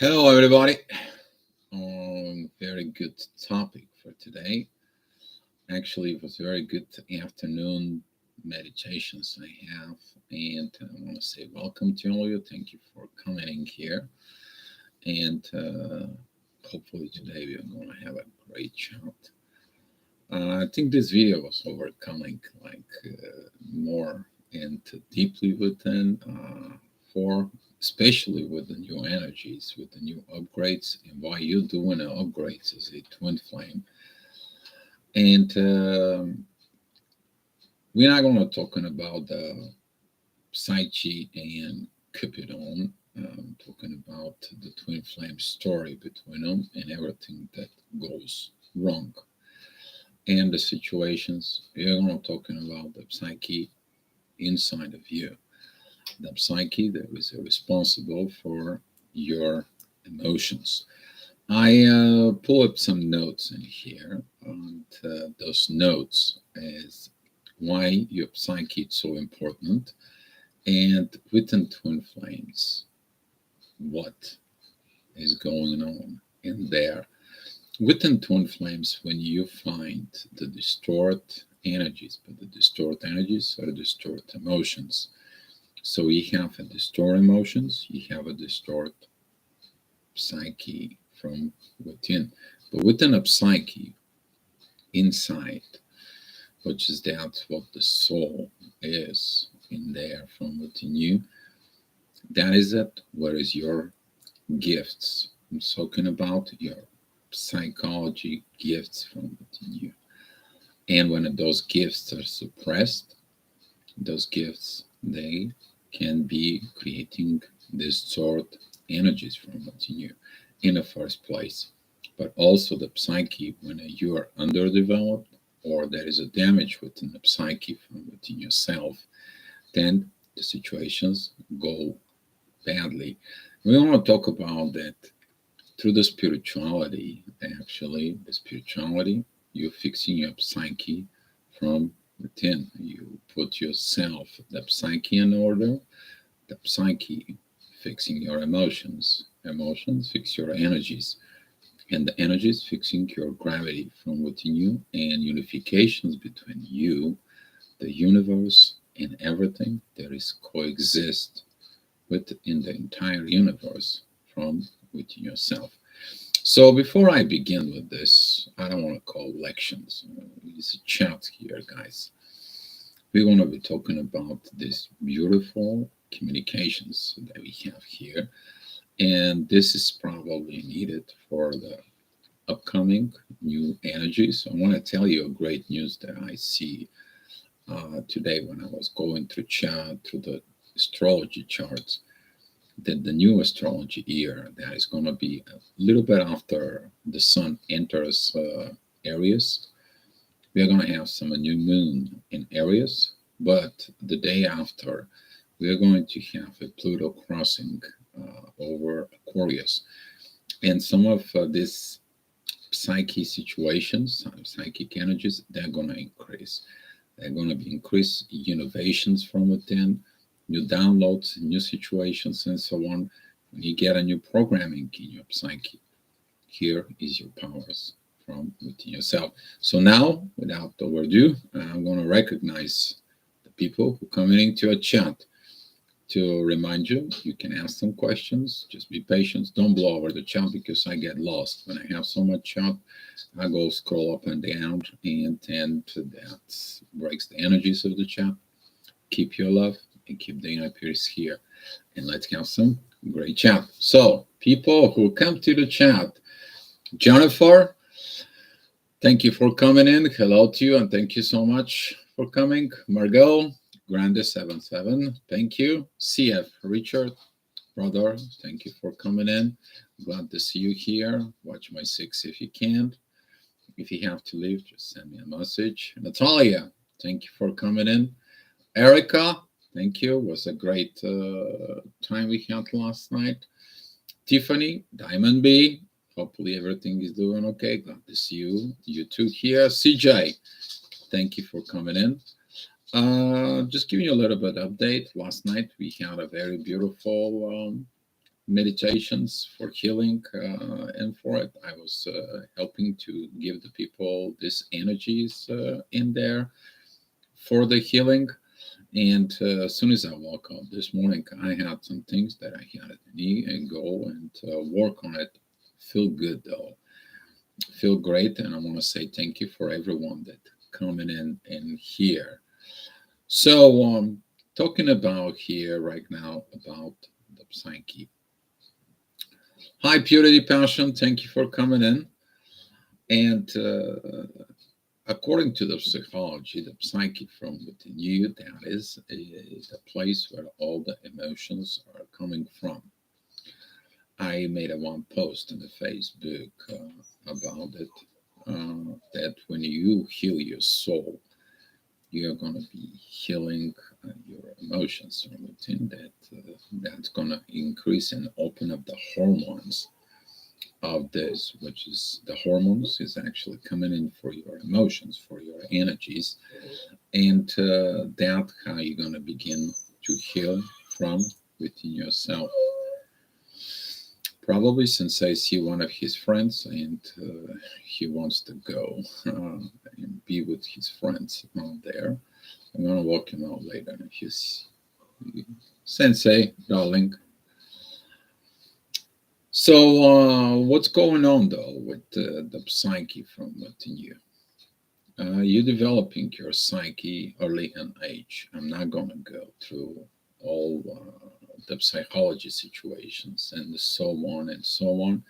Hello, everybody. Very good topic for today. Actually, it was very good afternoon meditations I have, and I want to say welcome to all of you. Thank you for coming in here, and hopefully today we are going to have a great chat. I think this video was overcoming more and deeply within for especially with the new energies, with the new upgrades, and why you're doing the upgrades as a twin flame. And we're not going to talking about the Psyche and Cupidon. Talking about the twin flame story between them and everything that goes wrong and the situations. We're going to talking about the psyche inside of you, the psyche that is responsible for your emotions. I pull up some notes in here, and those notes is why your psyche is so important, and within twin flames, what is going on in there. Within twin flames, when you find the distort energies, but the distort energies are distort emotions. So we have a distort emotions, you have a distort psyche from within. But within a psyche, inside, which is that's what the soul is in there from within you, that is it. Where is your gifts? I'm talking about your psychology gifts from within you. And when those gifts are suppressed, those gifts, they can be creating distort energies from within you in the first place. But also the psyche, when you are underdeveloped or there is a damage within the psyche from within yourself, then the situations go badly. We want to talk about that through the spirituality. Actually, the spirituality, you're fixing your psyche from within. You put yourself, the psyche in order, the psyche fixing your emotions. Emotions fix your energies, and the energies fixing your gravity from within you, and unifications between you, the universe, and everything that is coexist within the entire universe from within yourself. So before I begin with this, I don't want to call lections. It's a chat here, guys. We're going to be talking about this beautiful communications that we have here. And this is probably needed for the upcoming new energies. So I want to tell you a great news that I see today when I was going through chat, through the astrology charts, that the new astrology year that is going to be a little bit after the sun enters Aries. We are going to have some new moon in Aries, but the day after, we are going to have a Pluto crossing over Aquarius. And some of these psyche situations, psychic energies, they're going to increase. They're going to be increased innovations from within, new downloads, new situations, and so on. When you get a new programming in your psyche, here is your powers from within yourself. So now, without overdue, I'm going to recognize the people who come into a chat. To remind you, you can ask some questions. Just be patient. Don't blow over the chat because I get lost. When I have so much chat, I go scroll up and down, and then that breaks the energies of the chat. Keep your love and keep the inner peace here. And let's have some great chat. So, people who come to the chat, Jennifer, thank you for coming in. Hello to you, and thank you so much for coming. Margot, Grande77, thank you. CF Richard, brother, thank you for coming in. Glad to see you here. Watch my six if you can. If you have to leave, just send me a message. Natalia, thank you for coming in. Erica, thank you. It was a great time we had last night. Tiffany, Diamond B, hopefully everything is doing okay. Glad to see you. You too here. CJ, thank you for coming in. Just giving you a little bit update. Last night we had a very beautiful meditations for healing, and for it, I was helping to give the people these energies in there for the healing. And as soon as I woke up this morning, I had some things that I had to need and go and work on it. Feel good though, feel great, and I want to say thank you for everyone that coming in and here. So, talking about here right now about the psyche. Hi, Purity Passion. Thank you for coming in. And according to the psychology, the psyche from within you, that is a place where all the emotions are coming from. I made a one post on the Facebook about it. That when you heal your soul, you're going to be healing your emotions from within. That's going to increase and open up the hormones of this, which is the hormones is actually coming in for your emotions, for your energies, and that how you're going to begin to heal from within yourself. Probably since I see one of his friends and he wants to go and be with his friends out there. I'm gonna walk him out later. He's sensei, darling. So, what's going on though with the psyche from within you? You're developing your psyche early in age. I'm not going to go through all the psychology situations and so on and so on.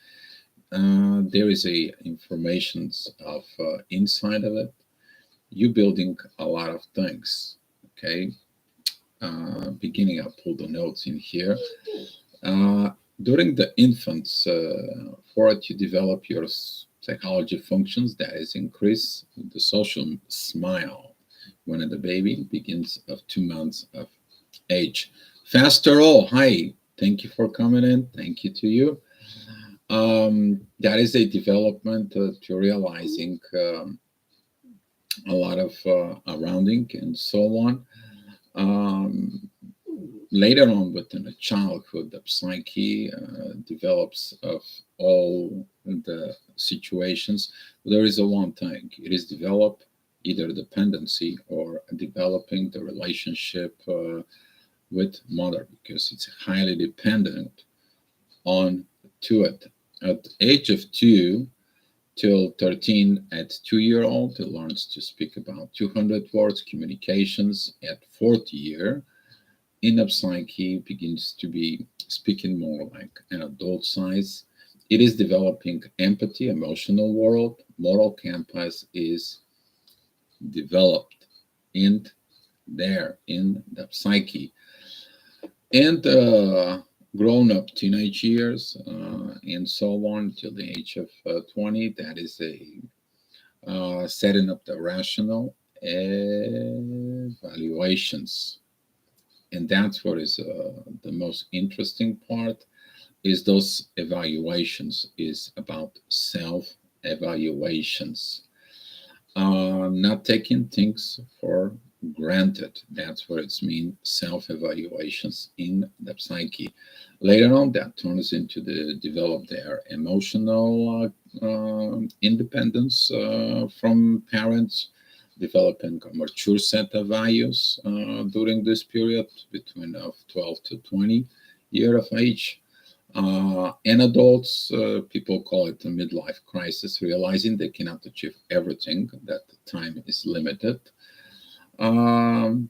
There is a information of inside of it. You building a lot of things. Okay. Beginning, I pull the notes in here. Uh, During the infants, for it, you develop your psychology functions that is increase the social smile when the baby begins of 2 months of age. Faster all, hi, thank you for coming in. Thank you to you. That is a development to realizing a lot of surrounding and so on. Um, Later on within the childhood, the psyche develops of all the situations. There is a one thing, it is develop either dependency or developing the relationship with mother, because it's highly dependent on to it. At the age of 2 till 13, at 2 year old, it learns to speak about 200 words, communications. At 4th year, inner psyche begins to be speaking more like an adult size. It is developing empathy, emotional world. Moral compass is developed in there in the psyche. And grown up teenage years and so on till the age of 20, that is a setting up the rational evaluations, and that's what is the most interesting part is those evaluations is about self evaluations, not taking things for granted. That's what it's mean, self evaluations in the psyche. Later on, that turns into the develop their emotional independence from parents, developing a mature set of values during this period between of 12 to 20 year of age. And adults, people call it a midlife crisis, realizing they cannot achieve everything, that time is limited. Um,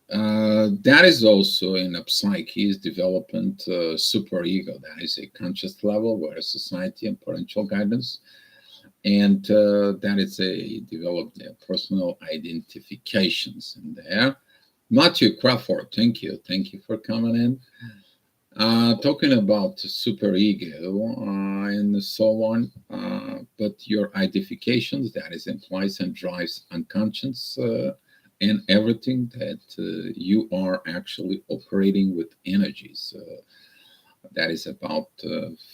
that is also in a psyche is development superego. That is a conscious level where society and parental guidance, and that is a developed personal identifications in there. Matthew Crawford, thank you for coming in. Talking about superego and so on, but your identifications that is implies and drives unconscious and everything that you are actually operating with energies. That is about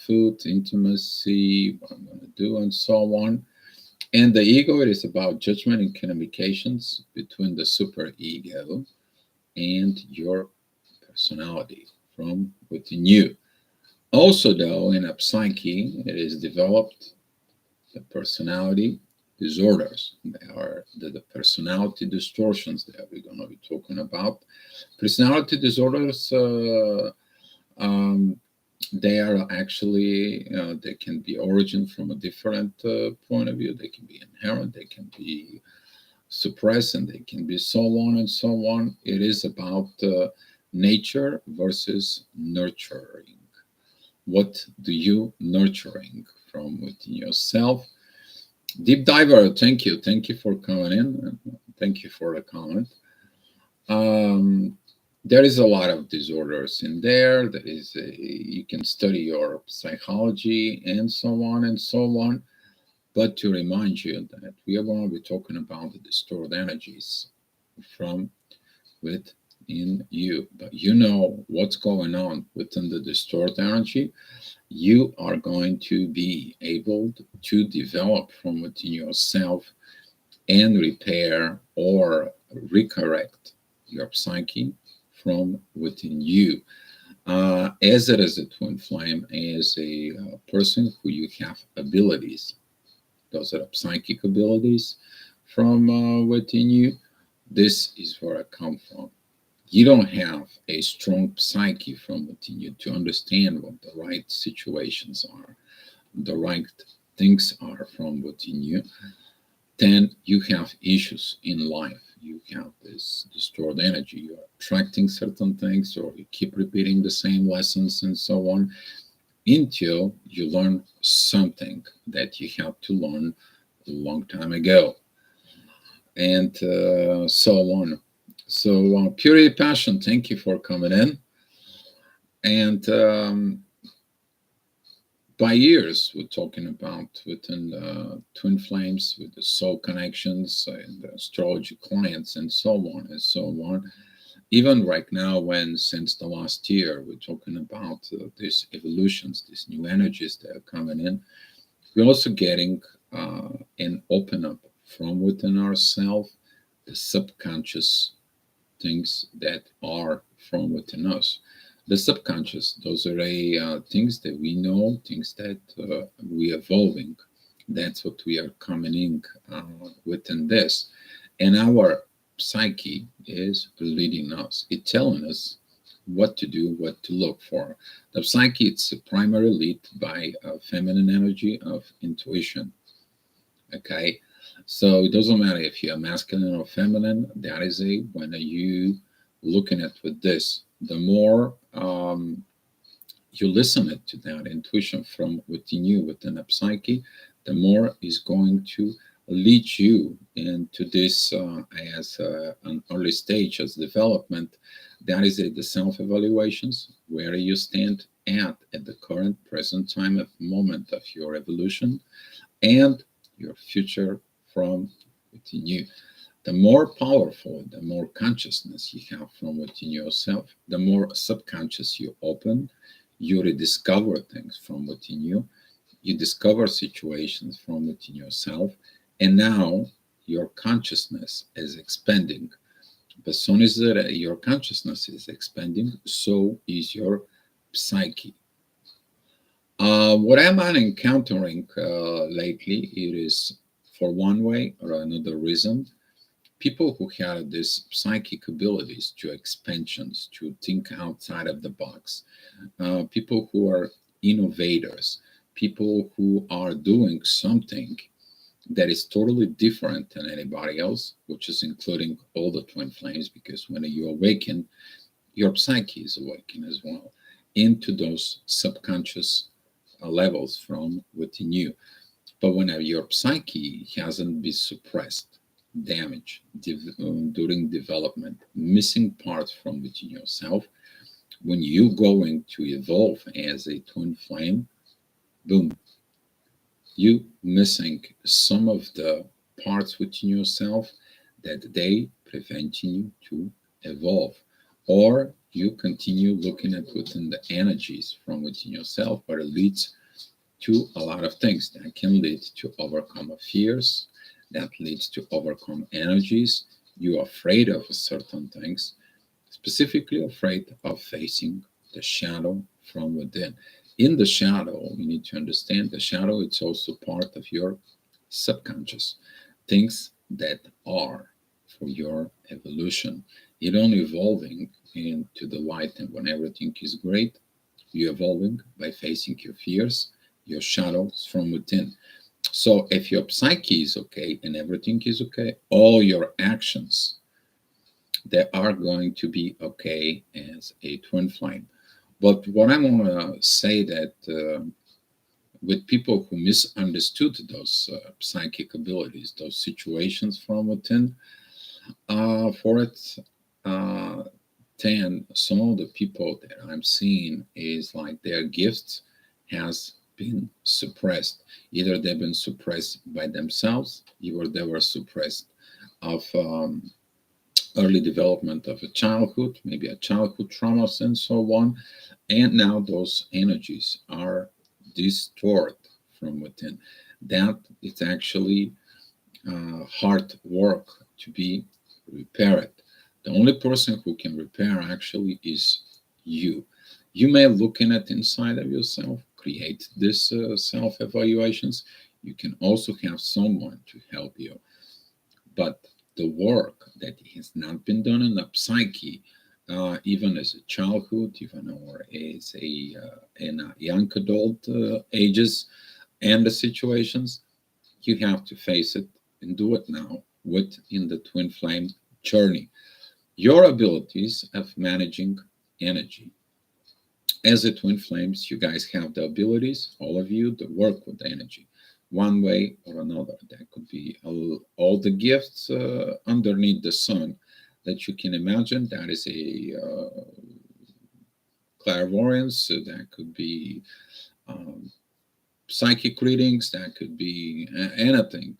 food, intimacy, what I'm going to do, and so on. And the ego, it is about judgment and communications between the superego and your personality from within you. Also, though, in a psyche, it is developed the personality disorders. They are the personality distortions that we're going to be talking about. Personality disorders, um, they are actually, they can be origin from a different point of view. They can be inherent, they can be suppressed, and they can be so on and so on. It is about nature versus nurturing. What do you nurturing from within yourself? Deep diver, thank you. Thank you for coming in. Thank you for the comment. Um, there is a lot of disorders in there. There is you can study your psychology and so on and so on. But to remind you that we are going to be talking about the stored energies from within you. But you know what's going on within the distorted energy. You are going to be able to develop from within yourself and repair or recorrect your psyche from within you. As it is a twin flame, as a person who you have abilities, those are psychic abilities from within you. This is where I come from. You don't have a strong psyche from within you to understand what the right situations are, the right things are from within you. Then you have issues in life. You have this stored energy. You're attracting certain things, or you keep repeating the same lessons and so on until you learn something that you have to learn a long time ago, and so on. So, Purity Passion, thank you for coming in. And by years, we're talking about within twin flames with the soul connections and the astrology clients and so on and so on. Even right now, when since the last year, we're talking about these evolutions, these new energies that are coming in, we're also getting an open up from within ourselves the subconscious things that are from within us. The subconscious, those are things that we know, things that we are evolving. That's what we are coming in within this. And our psyche is leading us. It's telling us what to do, what to look for. The psyche, it's primarily lead by feminine energy of intuition. Okay, so it doesn't matter if you're masculine or feminine. That is a when you looking at with this, the more you listen it to that intuition from within you, within the psyche, the more is going to lead you into this as an early stage as development. That is the self-evaluations, where you stand at the current present time of moment of your evolution and your future from within you. The more powerful, the more consciousness you have from within yourself, the more subconscious you open, you rediscover things from within you, you discover situations from within yourself, and now your consciousness is expanding. As soon as your consciousness is expanding, so is your psyche. What am I encountering lately? It is for one way or another reason people who have these psychic abilities to expansions, to think outside of the box, people who are innovators, people who are doing something that is totally different than anybody else, which is including all the twin flames, because when you awaken, your psyche is awakened as well into those subconscious levels from within you. But whenever your psyche hasn't been suppressed, damaged during development, missing parts from within yourself, when you going to evolve as a twin flame, boom, you missing some of the parts within yourself that they preventing you to evolve, or you continue looking at within the energies from within yourself, but it leads to a lot of things that can lead to overcome fears, that leads to overcome energies. You're afraid of certain things, specifically afraid of facing the shadow from within. In the shadow, you need to understand the shadow, it's also part of your subconscious, things that are for your evolution. You don't evolving into the light, and when everything is great, you're evolving by facing your fears, your shadows from within. So if your psyche is okay and everything is okay, all your actions, they are going to be okay as a twin flame. But what I want to say that with people who misunderstood those psychic abilities, those situations from within, for it, uh, 10, some of the people that I'm seeing is like their gifts has been suppressed. Either they've been suppressed by themselves, either they were suppressed of early development of a childhood, maybe a childhood traumas and so on. And now those energies are distorted from within. That it's actually hard work to be repaired. The only person who can repair actually is you. You may look in it inside of yourself, create this self evaluations. You can also have someone to help you, but the work that has not been done in the psyche, even as a childhood, even or as a in a young adult ages and the situations, you have to face it and do it now within the twin flame journey. Your abilities of managing energy. As a twin flames, you guys have the abilities, all of you, to work with energy one way or another. That could be all the gifts underneath the sun that you can imagine. That is a clairvoyance, that could be um, psychic readings, that could be anything,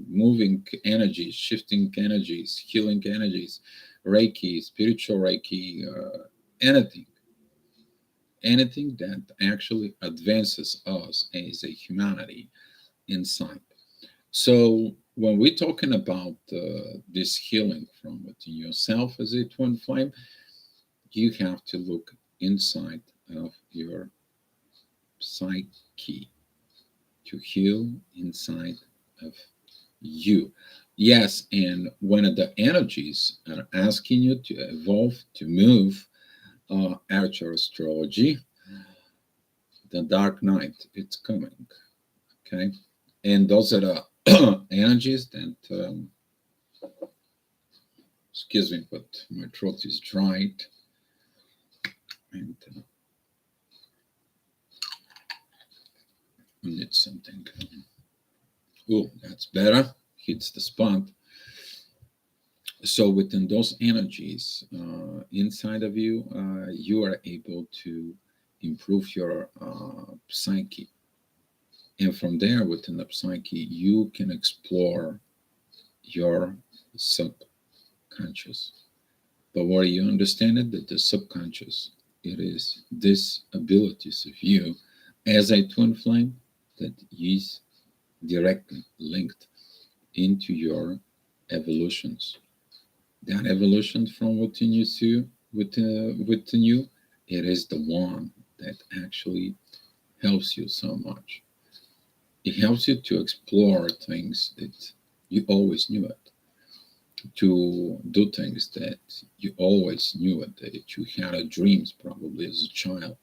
moving energies, shifting energies, healing energies, Reiki, spiritual Reiki, anything. Anything that actually advances us as a humanity inside. So when we're talking about this healing from within yourself as a twin flame, you have to look inside of your psyche to heal inside of you. Yes, and when the energies are asking you to evolve, to move, out your astrology, the dark night, it's coming. Okay, and those are the energies that excuse me, but my throat is dried, and I need something. Oh, that's better. Hits the spot. So within those energies inside of you, you are able to improve your psyche, and from there, within the psyche, you can explore your subconscious. But what you understand it that the subconscious, it is this abilities of you as a twin flame that is directly linked into your evolutions. That evolution from within you to within you, it is the one that actually helps you so much. It helps you to explore things that you always knew it, to do things that you always knew it, that you had a dreams probably as a child.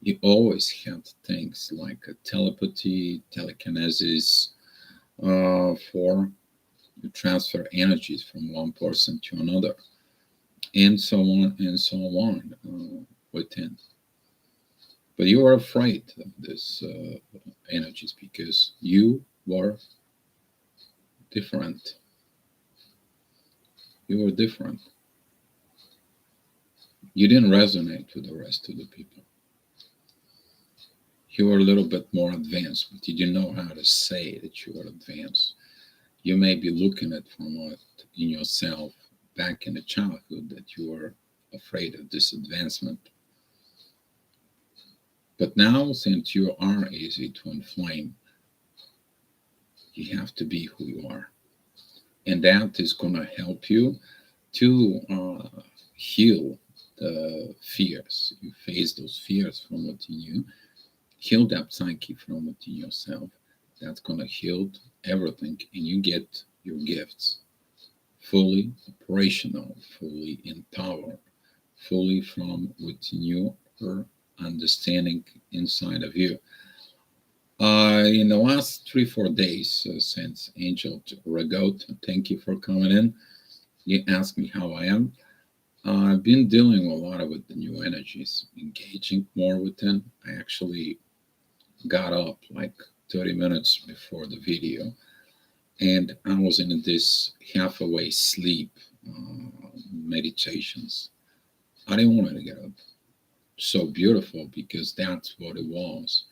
You always had things like a telepathy, telekinesis, for you transfer energies from one person to another, and so on and so on within. But you were afraid of this energies because you were different. You were different. You didn't resonate with the rest of the people. You were a little bit more advanced, but you didn't know how to say that you were advanced. You may be looking at from what in yourself back in the childhood that you were afraid of this advancement. But now, since you are a twin flame, you have to be who you are. And that is going to help you to heal the fears. You face those fears from within you. Heal that psyche from within yourself. That's going to heal everything, and you get your gifts fully operational, fully in power, fully from within your understanding inside of you. In the last 3, 4 days since Angel Ragot, thank you for coming in. You asked me how I am. I've been dealing a lot with the new energies, engaging more with them. I actually got up like 30 minutes before the video, and I was in this half awake sleep meditations. I didn't want to get up. So beautiful because that's what it was.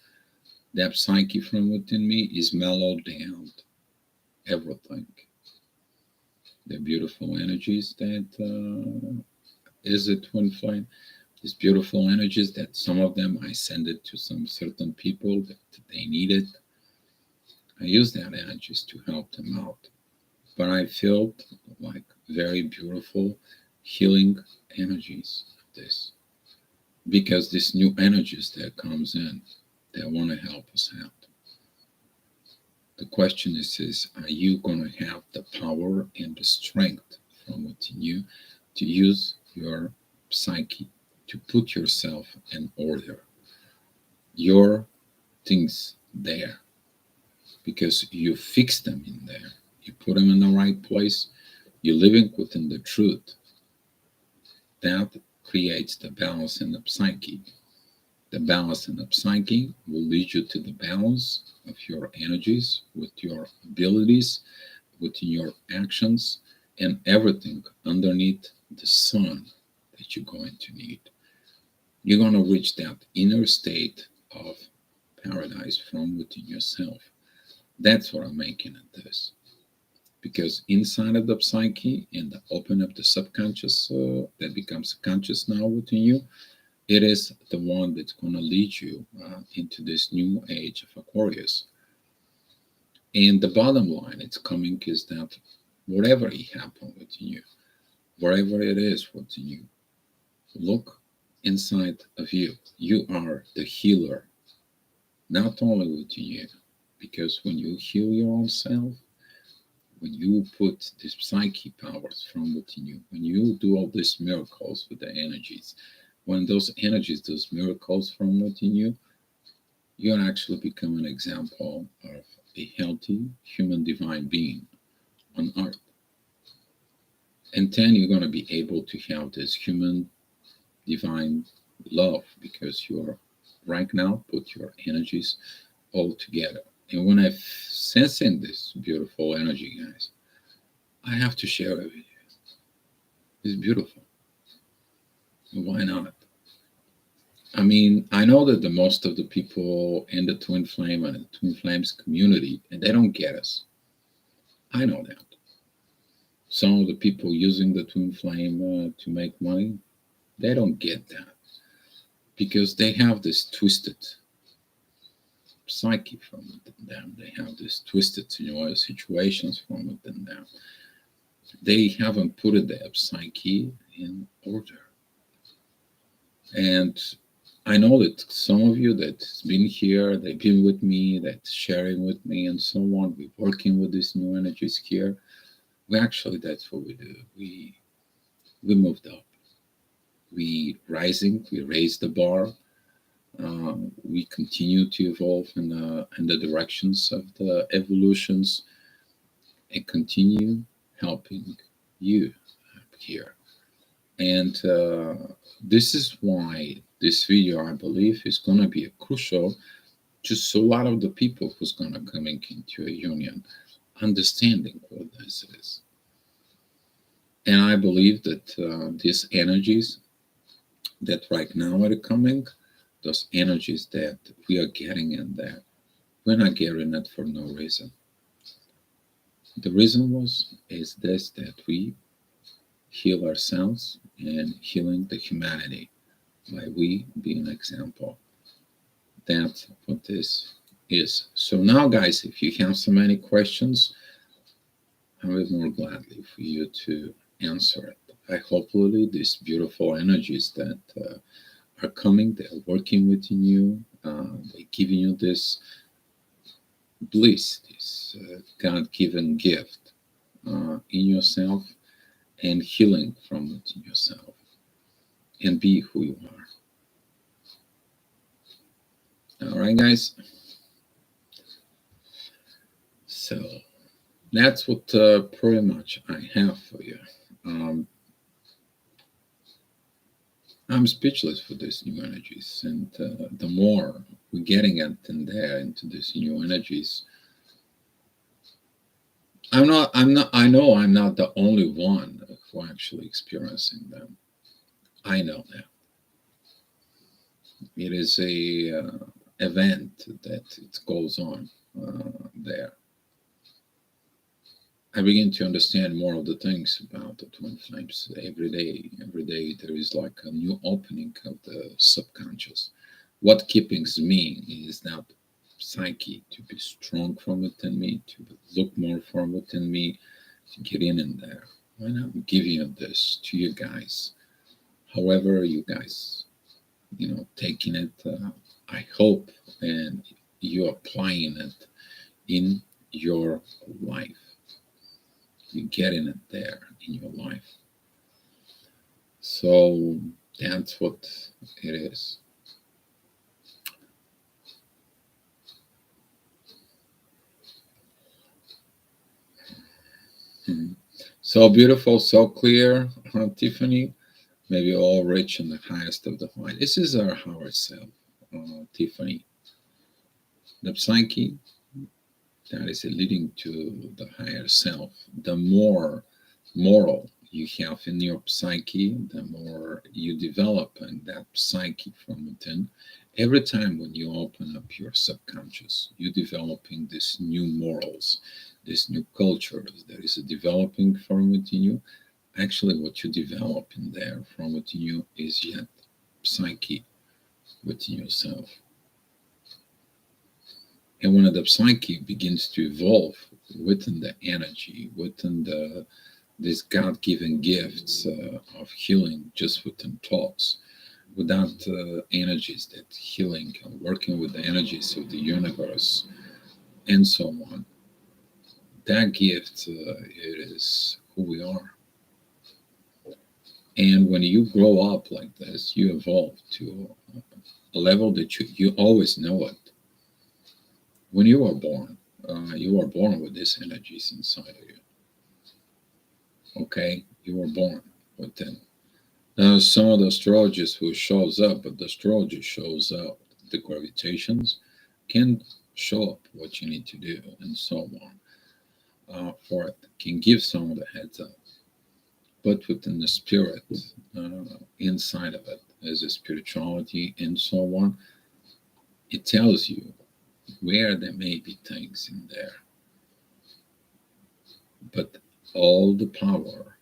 That psyche from within me is mellowed down everything. The beautiful energies that is a twin flame. These beautiful energies that some of them I send it to some certain people that they need it. I use that energies to help them out. But I felt like very beautiful healing energies of this. Because this new energies that comes in that want to help us out. The question is are you going to have the power and the strength from within you to use your psyche to put yourself in order? Your things there. Because you fix them in there. You put them in the right place. You're living within the truth. That creates the balance in the psyche. The balance in the psyche will lead you to the balance of your energies, with your abilities, within your actions, and everything underneath the sun that you're going to need. You're going to reach that inner state of paradise from within yourself. That's what I'm making it this. Because inside of the psyche and the open up the subconscious that becomes conscious now within you, it is the one that's going to lead you into this new age of Aquarius. And the bottom line it's coming is that whatever it happened within you, wherever it is within you, look inside of you. You are the healer, not only within you, because when you heal your own self, when you put this psyche powers from within you, when you do all these miracles with the energies, when those energies, those miracles from within you, you actually become an example of a healthy human divine being on earth. And then you're going to be able to have this human divine love because you're right now put your energies all together. And when I'm sensing this beautiful energy, guys, I have to share it with you. It's beautiful. And why not? I mean, I know that the most of the people in the Twin Flame and the Twin Flames community, and they don't get us. I know that. Some of the people using the Twin Flame to make money, they don't get that. Because they have this twisted psyche from within them. They have this twisted situations from within them. They haven't put their psyche in order. And I know that some of you that's been here, they've been with me, that's sharing with me and so on. We're working with these new energies here. We actually, that's what we do. We moved up. We rising, we raised the bar. We continue to evolve in the directions of the evolutions and continue helping you here. And this is why this video, I believe, is going to be a crucial to a lot of the people who's going to come into a union, understanding what this is. And I believe that these energies that right now are coming, those energies that we are getting in there, we're not getting it for no reason. The reason is this, that we heal ourselves and healing the humanity by we being an example. That's what this is. So now, guys, if you have so many questions, I will more gladly for you to answer it. I hopefully these beautiful energies that are coming, they're working within you, They're giving you this bliss, this God-given gift in yourself, and healing from within yourself, and be who you are. All right, guys. So that's what pretty much I have for you. Um, I'm speechless for these new energies, and the more we're getting into these new energies, I know I'm not the only one who actually experiencing them. I know that it is a event that it goes on there. I begin to understand more of the things about the twin flames every day. Every day there is like a new opening of the subconscious. What keeps me is that psyche to be strong from within me, to look more from within me, to get in there. And I'm giving this to you guys. However, you guys, taking it, I hope, and you applying it in your life. You getting it there in your life. So that's what it is. So beautiful, so clear, Tiffany. Maybe all rich in the highest of the high. This is our higher self, Tiffany. The psyche that is leading to the higher self. The more moral you have in your psyche, the more you develop in that psyche from within. Every time when you open up your subconscious, you're developing these new morals, this new culture that is developing from within you. Actually, what you develop in there from within you is yet psyche within yourself. And when the psyche begins to evolve within the energy, within these God-given gifts of healing, just within thoughts, without energies that healing, working with the energies of the universe, and so on. That gift, it is who we are. And when you grow up like this, you evolve to a level that you always know it. When you are born with these energies inside of you. Okay, you were born with them. Now, some of the astrologers who shows up, but the astrologer shows up, the gravitations can show up what you need to do and so on. For it can give some of the heads up, but within the spirit, inside of it, as a spirituality and so on, it tells you where there may be things in there, but all the power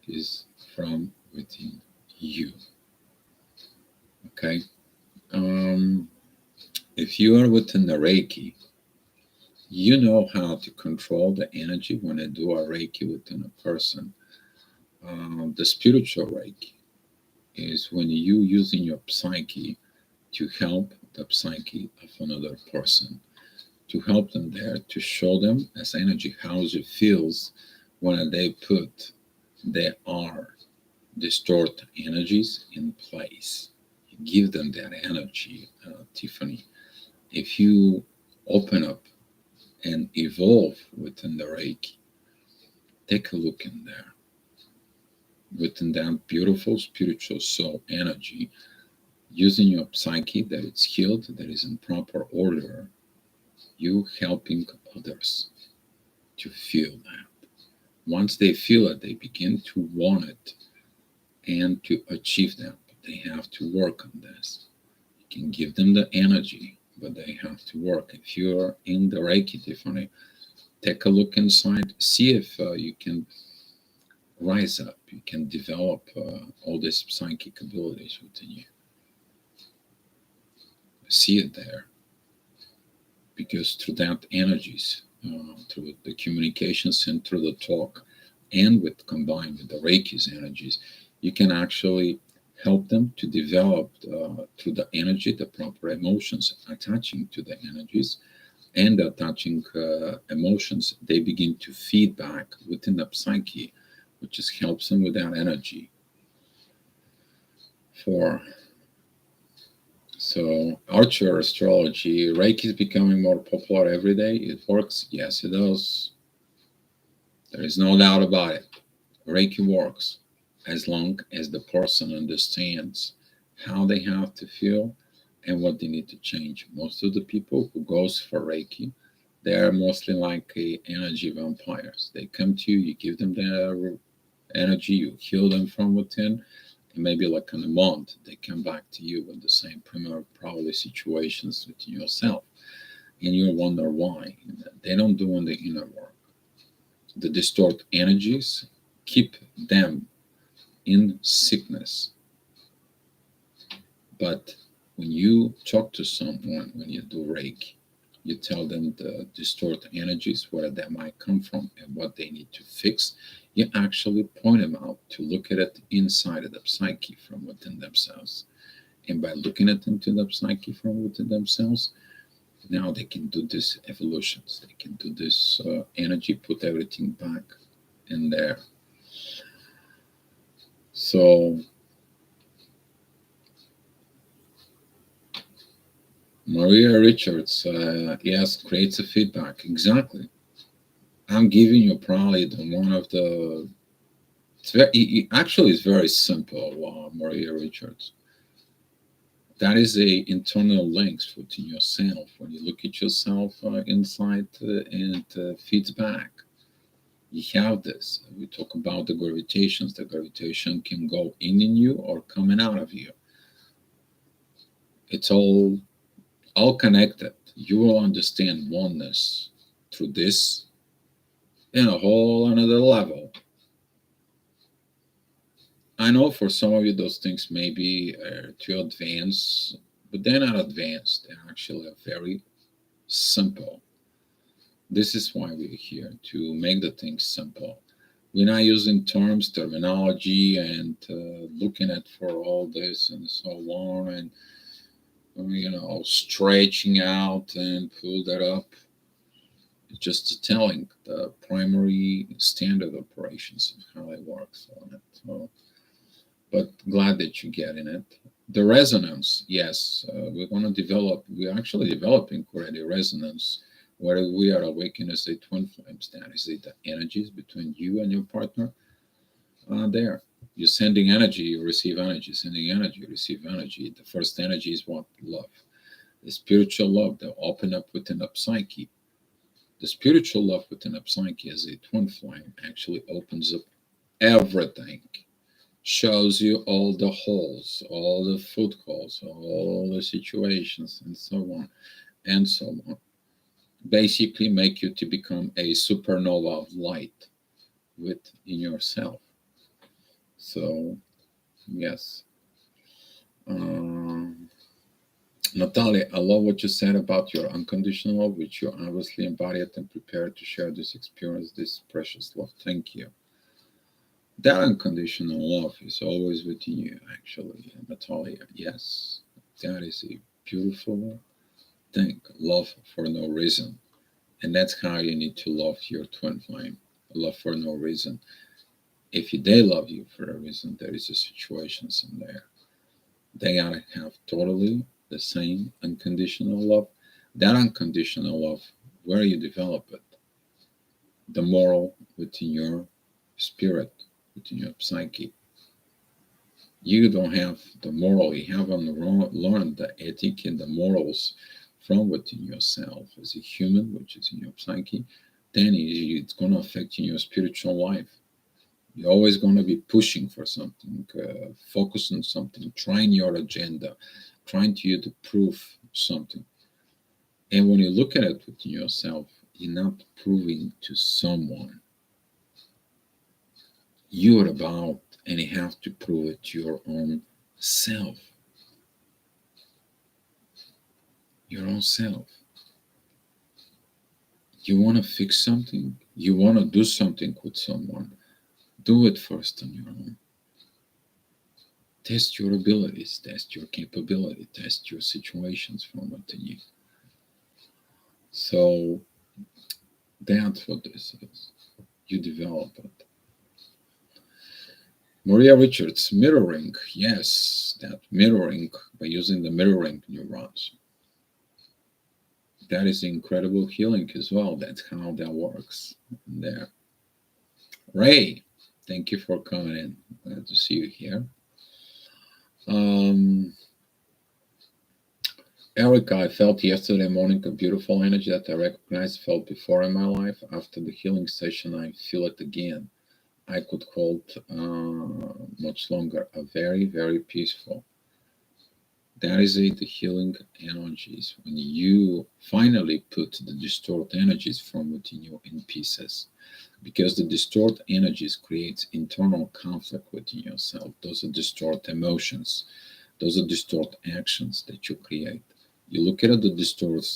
is from within you. Okay. If you are within the Reiki, you know how to control the energy when I do a Reiki within a person. The spiritual Reiki is when you using your psyche to help the psyche of another person, to help them there, to show them as energy how it feels when they put their are distort energies in place. You give them that energy, Tiffany. If you open up and evolve within the Reiki, take a look in there. Within that beautiful spiritual soul energy, using your psyche that it's healed, that is in proper order, you helping others to feel that. Once they feel it, they begin to want it and to achieve that. But they have to work on this. You can give them the energy, but they have to work. If you're in the Reiki, Tiffany, take a look inside, see if you can rise up, you can develop all these psychic abilities within you. See it there, because through that energies, through the communications and through the talk, and with combined with the Reiki's energies, you can actually help them to develop through the energy, the proper emotions attaching to the energies and the attaching emotions, they begin to feedback within the psyche, which just helps them with that energy. For so Archer astrology, Reiki is becoming more popular every day. It works, yes, it does. There is no doubt about it. Reiki works as long as the person understands how they have to feel and what they need to change. Most of the people who goes for Reiki, they are mostly like energy vampires. They come to you, you give them their energy, you heal them from within, and maybe like in a month, they come back to you with the same probably situations within yourself. And you wonder why. They don't do the inner work. The distort energies keep them in sickness. But when you talk to someone, when you do Reiki, you tell them the distort energies, where they might come from and what they need to fix. You actually point them out to look at it inside of the psyche from within themselves. And by looking at into the psyche from within themselves, now they can do this evolutions. They can do this energy, put everything back in there. So Maria Richards, yes, creates a feedback. Exactly. I'm giving you probably one of the. Actually, it's very simple, Maria Richards. That is a internal links within yourself. When you look at yourself inside and feeds back, you have this. We talk about the gravitations. The gravitation can go in you or coming out of you. It's all connected. You will understand oneness through this in a whole another level. I know for some of you those things may be too advanced, but they're not advanced. They're actually very simple. This is why we're here, to make the things simple. We're not using terms, terminology, and looking at for all this and so on, and stretching out and pull that up. Just telling the primary standard operations of how it works on it. So, but glad that you get in it. The resonance, yes, we're going to develop. We're actually developing already resonance, where we are awakening as a twin flame status. The energies between you and your partner are there. You're sending energy, you receive energy. Sending energy, you receive energy. The first energy is what? Love. The spiritual love that open up within the psyche. The spiritual love within a psyche as a twin flame actually opens up everything, shows you all the holes, all the footholds, all the situations, and so on and so on. Basically, make you to become a supernova of light within yourself. So, yes. Natalia, I love what you said about your unconditional love, which you obviously embodied and prepared to share this experience, this precious love. Thank you. That unconditional love is always within you, actually, Natalia. Yes, that is a beautiful thing. Love for no reason. And that's how you need to love your twin flame. Love for no reason. If they love you for a reason, there is a situations in there. They gotta have totally the same unconditional love. That unconditional love, where you develop it, the moral within your spirit, within your psyche. You don't have the moral, you haven't learned the ethic and the morals from within yourself as a human, which is in your psyche, then it's going to affect in your spiritual life. You're always going to be pushing for something, focus on something, trying your agenda, trying to prove something. And when you look at it within yourself, you're not proving to someone. You're about, and you have to prove it to your own self. Your own self. You want to fix something, you want to do something with someone, do it first on your own. Test your abilities, test your capability, test your situations from within you. So that's what this is. You develop it. Maria Richards, mirroring. Yes, that mirroring by using the mirroring neurons. That is incredible healing as well. That's how that works there. Ray, thank you for coming in. Glad to see you here. Erica, I felt yesterday morning a beautiful energy that I recognized felt before in my life. After the healing session, I feel it again. I could hold much longer. A very, very peaceful. That is it, the healing energies. When you finally put the distort energies from within you in pieces, because the distort energies creates internal conflict within yourself. Those are distort emotions. Those are distort actions that you create. You look at the distort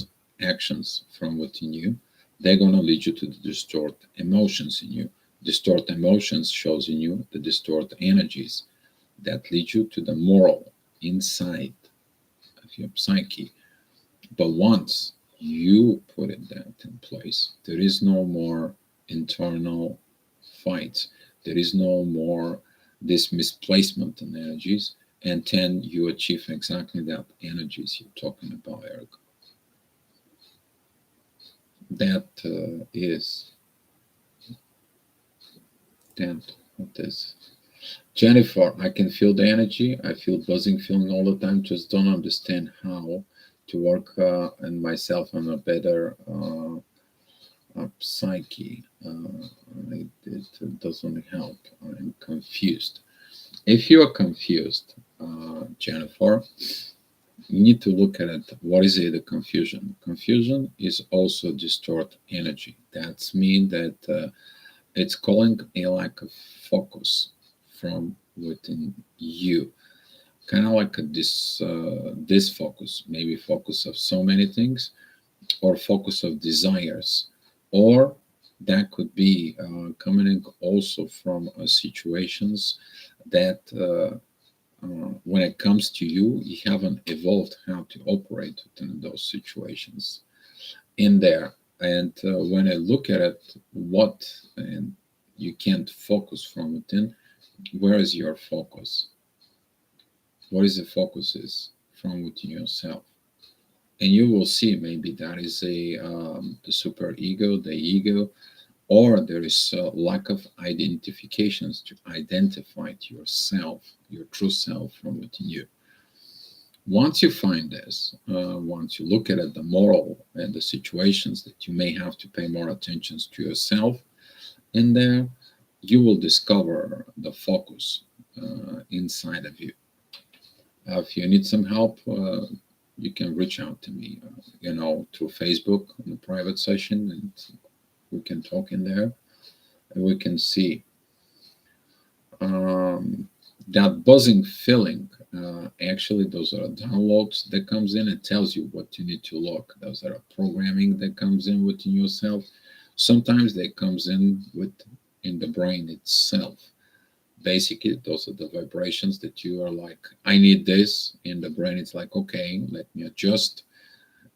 actions from within you, they're going to lead you to the distort emotions in you. Distort emotions shows in you the distort energies that lead you to the moral inside of your psyche. But once you put it that in place, there is no more internal fights. There is no more this misplacement in energies. And then you achieve exactly that energies you're talking about, Eric. That is that what is. Jennifer, I can feel the energy. I feel buzzing feeling all the time. Just don't understand how to work on myself on a better psyche. It doesn't help. I'm confused. If you are confused, Jennifer, you need to look at it. What is it? The confusion. Confusion is also distort energy. That's mean that it's calling a lack of focus from within you. Kind of like a this focus, maybe focus of so many things, or focus of desires, or that could be coming in also from situations that when it comes to you, you haven't evolved how to operate within those situations in there. And when I look at it, what and you can't focus from within, where is your focus? What is the focus is from within yourself? And you will see maybe that is the super ego, the ego, or there is a lack of identifications to identify to yourself, your true self from within you. Once you find this, once you look at it, the moral and the situations that you may have to pay more attention to yourself, in there, you will discover the focus inside of you. If you need some help, you can reach out to me, through Facebook in the private session, and we can talk in there, and we can see that buzzing feeling. Actually, those are downloads that comes in and tells you what you need to look. Those are programming that comes in within yourself. Sometimes they comes in the brain itself. Basically, those are the vibrations that you are like, I need this, and the brain is like, okay, let me adjust.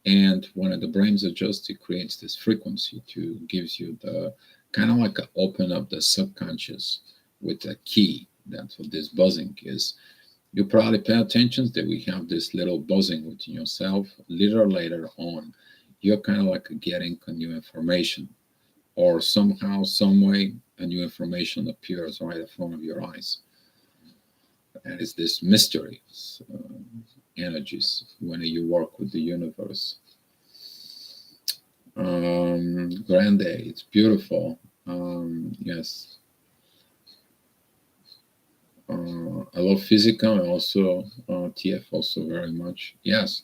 And when the brain's adjust, it creates this frequency to gives you the kind of like open up the subconscious with a key. That's what this buzzing is. You probably pay attention that we have this little buzzing within yourself. Later on, you're kind of like getting a new information, or somehow, some way, a new information appears right in front of your eyes. And it's this mystery energies when you work with the universe. Grande, it's beautiful. Yes. I love physical and also TF also very much. Yes,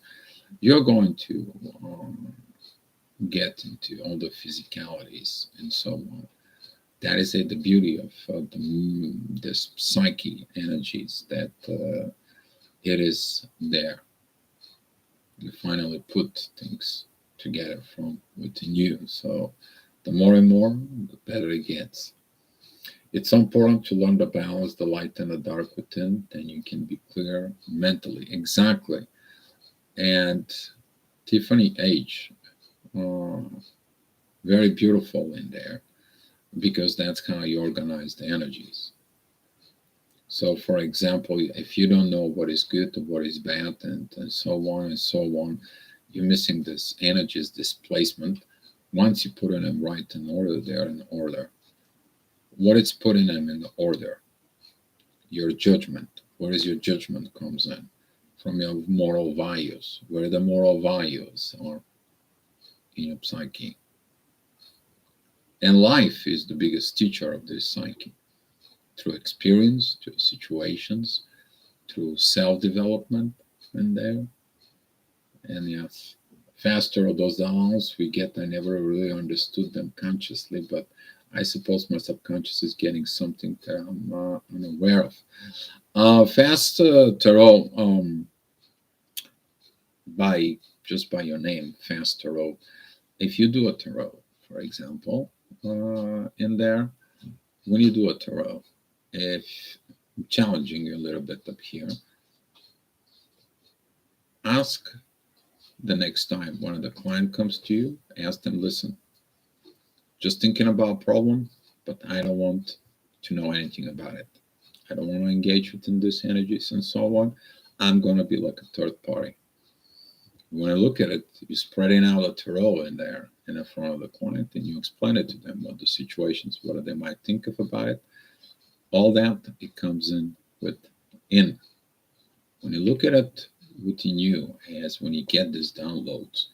you're going to get into all the physicalities and so on. That is the beauty of this psyche energies, that it is there. You finally put things together from within you. So the more and more, the better it gets. It's important to learn to balance the light and the dark within, then you can be clear mentally. Exactly. And Tiffany H, uh, very beautiful in there because that's how you organize the energies. So, for example, if you don't know what is good or what is bad, and so on and so on, you're missing this energies displacement. Once you put them right in order, they're in order. What it's putting them in order? Your judgment. Where is your judgment comes in? From your moral values. Where the moral values are in your psyche. And life is the biggest teacher of this psyche. Through experience, through situations, through self-development in there. And yes, faster those downs we get, I never really understood them consciously, but I suppose my subconscious is getting something that I'm unaware of. Fast tarot, by just by your name, fast tarot. If you do a tarot, for example, in there, when you do a tarot, if I'm challenging you a little bit up here, ask the next time one of the client comes to you, ask them, listen, just thinking about a problem, but I don't want to know anything about it. I don't want to engage within these energies and so on. I'm going to be like a third party. When I look at it, you're spreading out a tarot in there in the front of the client and you explain it to them what the situations, what they might think of about it. All that, it comes in with in. When you look at it within you, as when you get these downloads,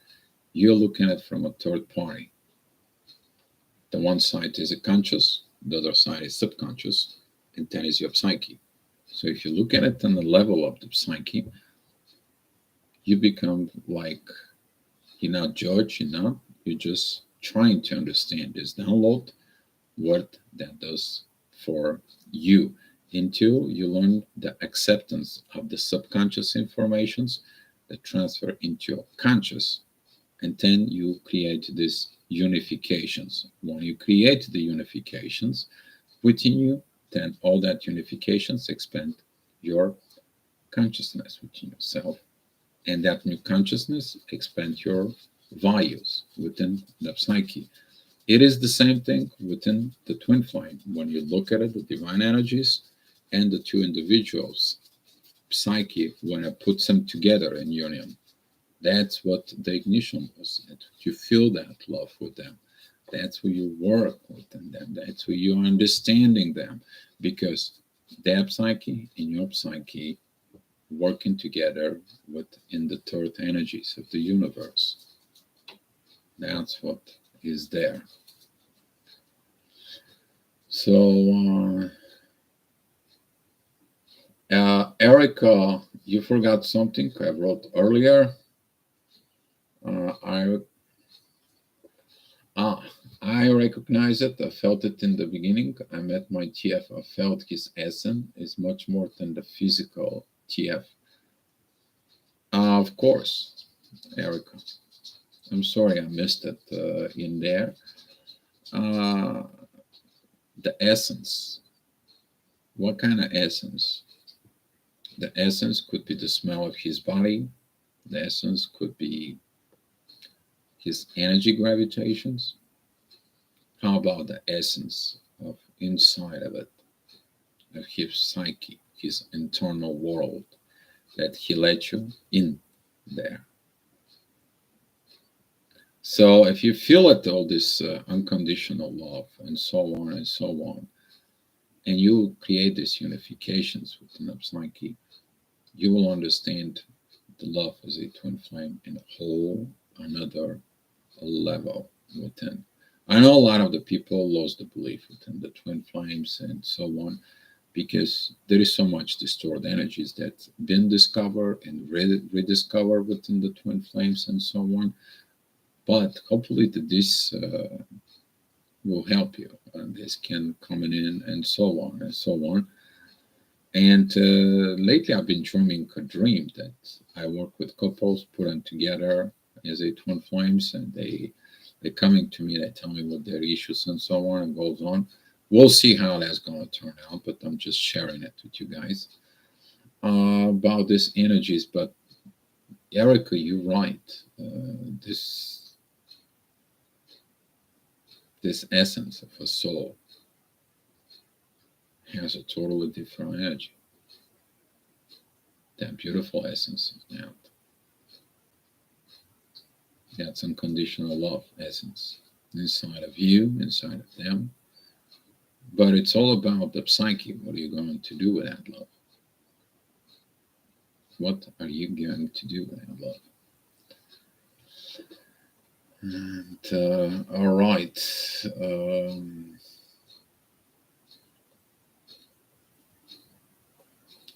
you're looking at it from a third party. The one side is a conscious, the other side is subconscious, and that is your psyche. So if you look at it on the level of the psyche, you become like you're not judged, you're just trying to understand this download, what that does for you, until you learn the acceptance of the subconscious informations that transfer into your conscious, and then you create these unifications. When you create the unifications within you, then all that unifications expand your consciousness within yourself, and that new consciousness expands your values within the psyche. It is the same thing within the twin flame. When you look at it, the divine energies and the two individuals' psyche, when it puts them together in union, that's what the ignition was. You feel that love with them. That's where you work within them. That's where you're understanding them, because their psyche and your psyche working together within the third energies of the universe. That's what is there. So, Erica, you forgot something I wrote earlier. I I recognize it. I felt it in the beginning. I met my TF. I felt his essence is much more than the physical TF. Of course, Erica. I'm sorry I missed it in there. Uh, the essence. What kind of essence? The essence could be the smell of his body. The essence could be his energy gravitations. How about the essence of inside of it, of his psyche, his internal world that he let you in there? So if you feel it, all this unconditional love and so on and so on, and you create these unifications within the psyche, you will understand the love as a twin flame in a whole another level within. I know a lot of the people lost the belief within the twin flames and so on, because there is so much distorted energies that's been discovered and rediscovered within the twin flames and so on. But hopefully this will help you, and this can come in and so on and so on. And lately I've been dreaming a dream that I work with couples, put them together as a twin flames, and they're coming to me, they tell me what their issues and so on and goes on. We'll see how that's going to turn out, but I'm just sharing it with you guys about these energies. But Erica, you're right. This essence of a soul has a totally different energy. That beautiful essence of that. That's unconditional love essence inside of you, inside of them. But it's all about the psyche. What are you going to do with that love? What are you going to do with that love? And all right.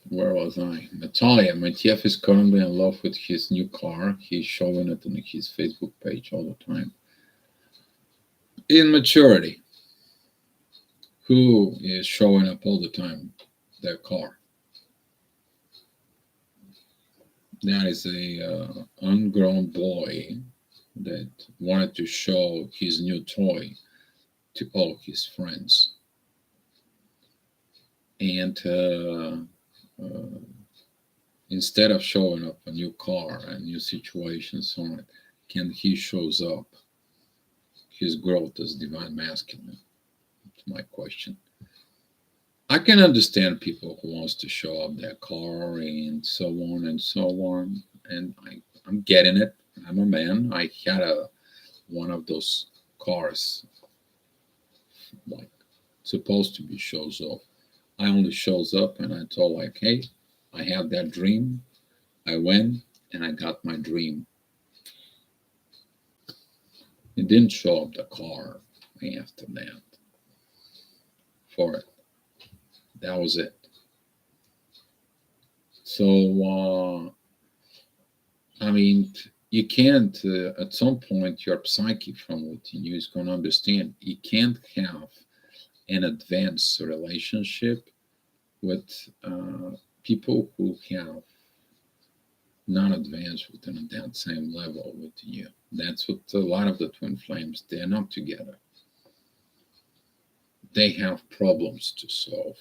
Where was I? Natalia, my TF is currently in love with his new car. He's showing it on his Facebook page all the time. Immaturity. Who is showing up all the time? Their car. That is a ungrown boy that wanted to show his new toy to all his friends. And instead of showing up a new car and new situations on it, he shows up his growth as divine masculine? That's my question. I can understand people who wants to show up their car and so on and so on, and I'm getting it. I'm a man. I had one of those cars, like supposed to be shows off. I only shows up, and I told like, hey, I have that dream. I went and I got my dream. It didn't show up the car after that for it. That was it. So, I mean, you can't, at some point, your psyche from within you is going to understand you can't have an advanced relationship with people who have not advanced within that same level within you. That's what a lot of the twin flames, they're not together. They have problems to solve.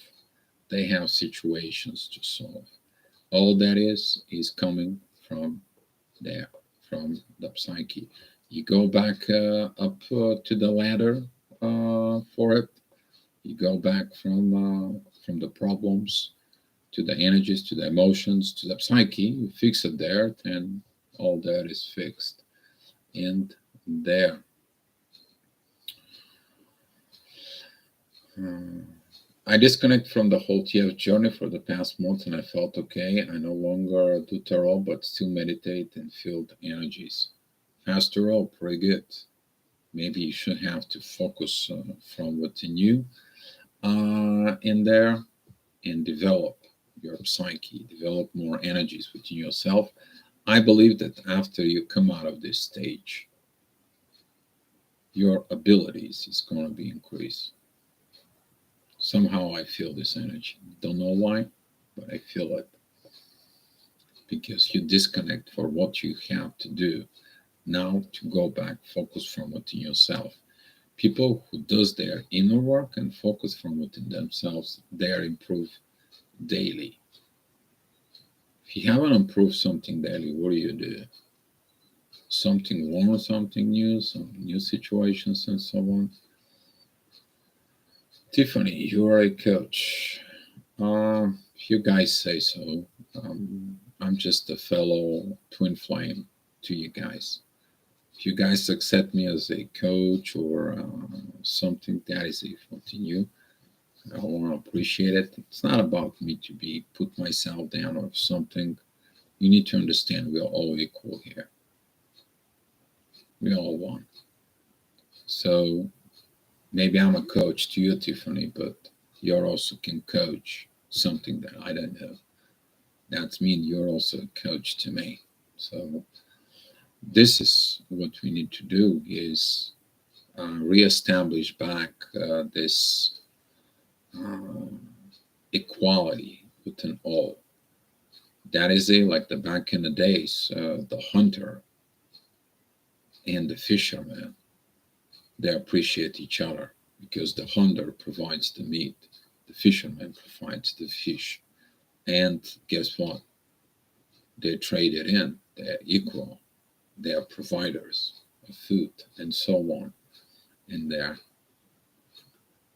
They have situations to solve. All that is coming from there, from the psyche. You go back up to the ladder for it. You go back from the problems to the energies, to the emotions, to the psyche. You fix it there, and all that is fixed. And there. I disconnect from the whole TF journey for the past month and I felt okay. I no longer do tarot but still meditate and feel the energies. Fast tarot, pretty good. Maybe you should have to focus from within you in there and develop your psyche, develop more energies within yourself. I believe that after you come out of this stage, your abilities is going to be increased. Somehow I feel this energy. Don't know why, but I feel it. Because you disconnect for what you have to do. Now to go back, focus from within yourself. People who does their inner work and focus from within themselves, they are improved daily. If you haven't improved something daily, what do? Something wrong, something new, some new situations and so on. Tiffany, you are a coach. If you guys say so, I'm just a fellow twin flame to you guys. If you guys accept me as a coach or something, that is a fault in you. I want to appreciate it. It's not about me to be put myself down or something. You need to understand we are all equal here. We all one. So maybe I'm a coach to you, Tiffany, but you also can coach something that I don't know. That means you're also a coach to me. So this is what we need to do is reestablish back this equality within all. That is like the back in the days, the hunter and the fisherman, they appreciate each other. because the hunter provides the meat, the fisherman provides the fish, and guess what? They trade it in. They're equal. They are providers of food and so on in there.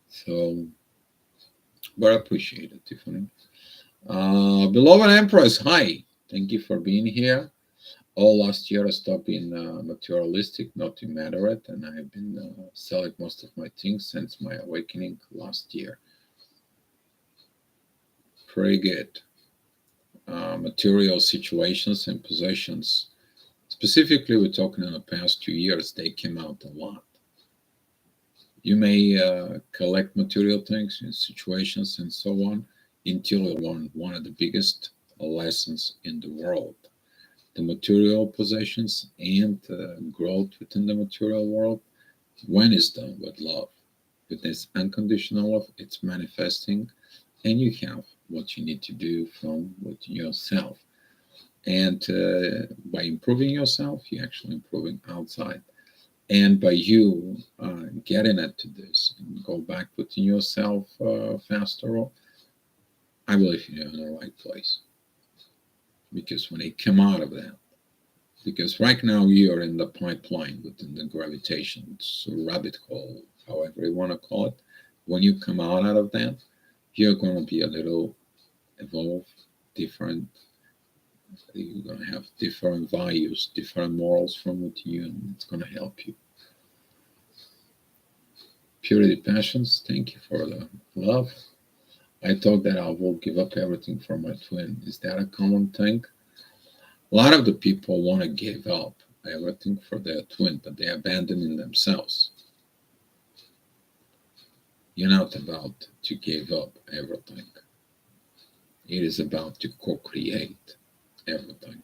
So, but I appreciate it, Tiffany. Beloved Empress, hi. Thank you for being here. All last year I stopped being materialistic, not immaturate, and I've been selling most of my things since my awakening last year. Pretty good. Material situations and possessions. Specifically, we're talking in the past 2 years, they came out a lot. You may collect material things and situations and so on until you learn one of the biggest lessons in the world. The material possessions and growth within the material world, when it's done with love, with this unconditional love, it's manifesting, and you have what you need to do from within yourself. And by improving yourself, you're actually improving outside. And by you getting into this and go back within yourself faster, I believe you're in the right place. Because when you come out of that, because right now you're in the pipeline within the gravitation, rabbit hole, however you want to call it. When you come out of that, you're going to be a little evolved, different. You're going to have different values, different morals from within you, and it's going to help you. Purity Passions, thank you for the love. I thought that I will give up everything for my twin. Is that a common thing? A lot of the people want to give up everything for their twin, but they're abandoning themselves. You're not about to give up everything. It is about to co-create everything.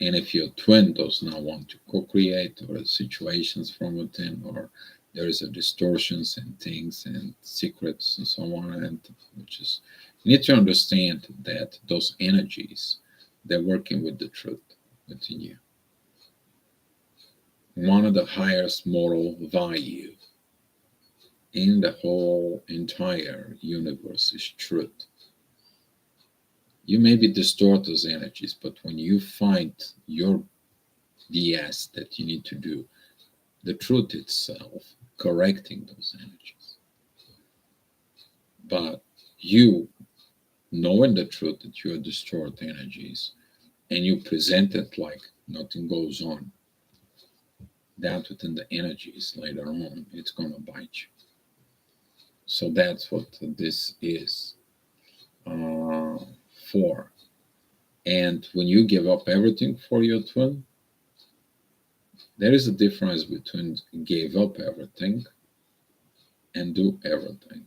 And if your twin does not want to co-create, or situations from within, or there is a distortions and things and secrets and so on, and which is, you need to understand that those energies, they're working with the truth within you. One of the highest moral value in the whole entire universe is truth. You maybe distort those energies, but when you find your BS that you need to do, the truth itself correcting those energies. But you, knowing the truth that you are distort energies, and you present it like nothing goes on, that within the energies later on, it's going to bite you. So that's what this is for. And when you give up everything for your twin, there is a difference between give up everything and do everything.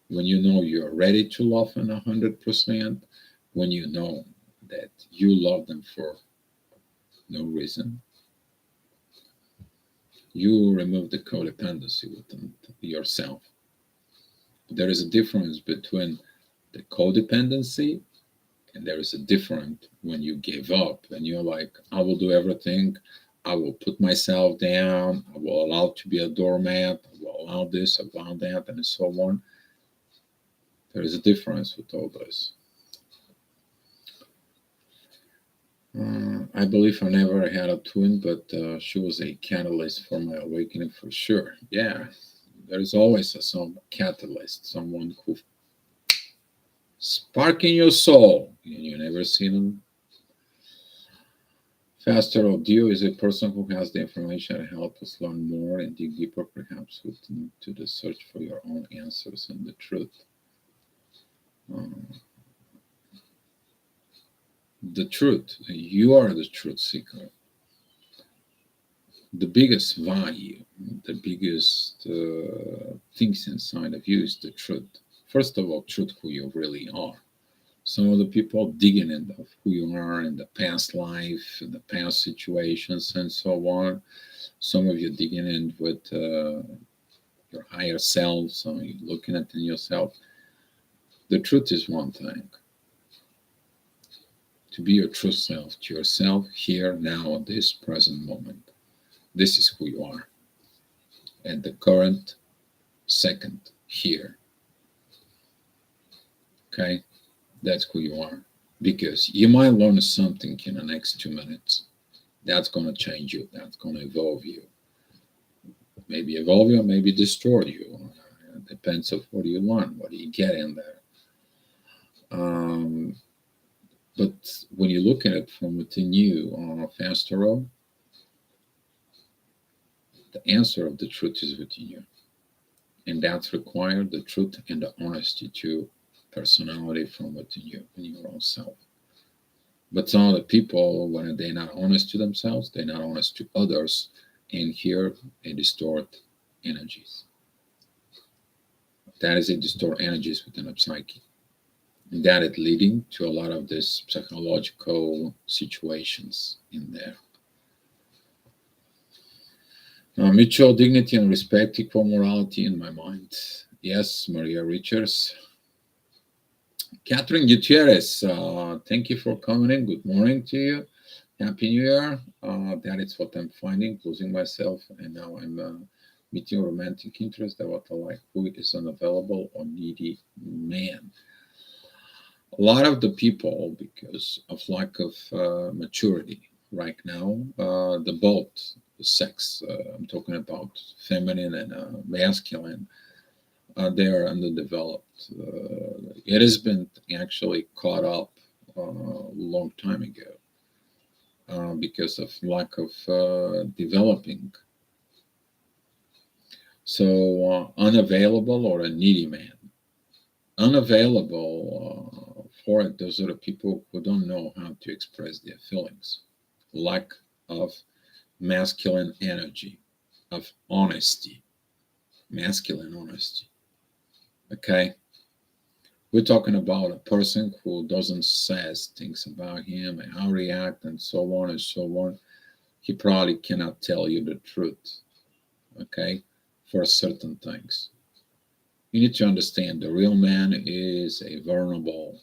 When you know you're ready to love them 100%, when you know that you love them for no reason, you remove the codependency within yourself. There is a difference between the codependency, and there is a difference when you give up and you're like, I will do everything. I will put myself down. I will allow to be a doormat. I will allow this, allow that, and so on. There is a difference with all this. I believe I never had a twin, but she was a catalyst for my awakening for sure. Yeah, there is always some catalyst, someone who spark in your soul, and you never see them. Faster audio is a person who has the information to help us learn more and dig deeper, perhaps to the search for your own answers and the truth. The truth, you are the truth seeker. The biggest value, the biggest things inside of you is the truth. First of all, truth who you really are. Some of the people digging into who you are in the past life, in the past situations, and so on. Some of you digging in with your higher self, so you're looking at yourself. The truth is one thing. To be your true self, to yourself, here, now, at this present moment. This is who you are. At the current second here. Okay, that's who you are. Because you might learn something in the next 2 minutes. That's going to change you. That's going to evolve you. Maybe evolve you, maybe distort you. It depends of what you learn, what you get in there. But when you look at it from within you on a faster road, the answer of the truth is within you. And that's required the truth and the honesty to personality from within you and your own self. But some of the people, when they're not honest to themselves, they're not honest to others, and here they distort energies. That is a distort energies within a psyche. And that is leading to a lot of these psychological situations in there. Mutual dignity and respect, equal morality in my mind. Yes, Maria Richards. Catherine Gutierrez, thank you for coming in. Good morning to you. Happy New Year. That is what I'm finding, losing myself, and now I'm meeting romantic interest that what I like, who is unavailable or needy man. A lot of the people, because of lack of maturity right now, the both sex, I'm talking about feminine and masculine, they are underdeveloped. It has been actually caught up a long time ago because of lack of developing. So unavailable or a needy man. Unavailable for it, those are the people who don't know how to express their feelings. Lack of masculine energy, of honesty, masculine honesty. Okay? We're talking about a person who doesn't says things about him and how react and so on and so on. He probably cannot tell you the truth, okay, for certain things. You need to understand the real man is a vulnerable.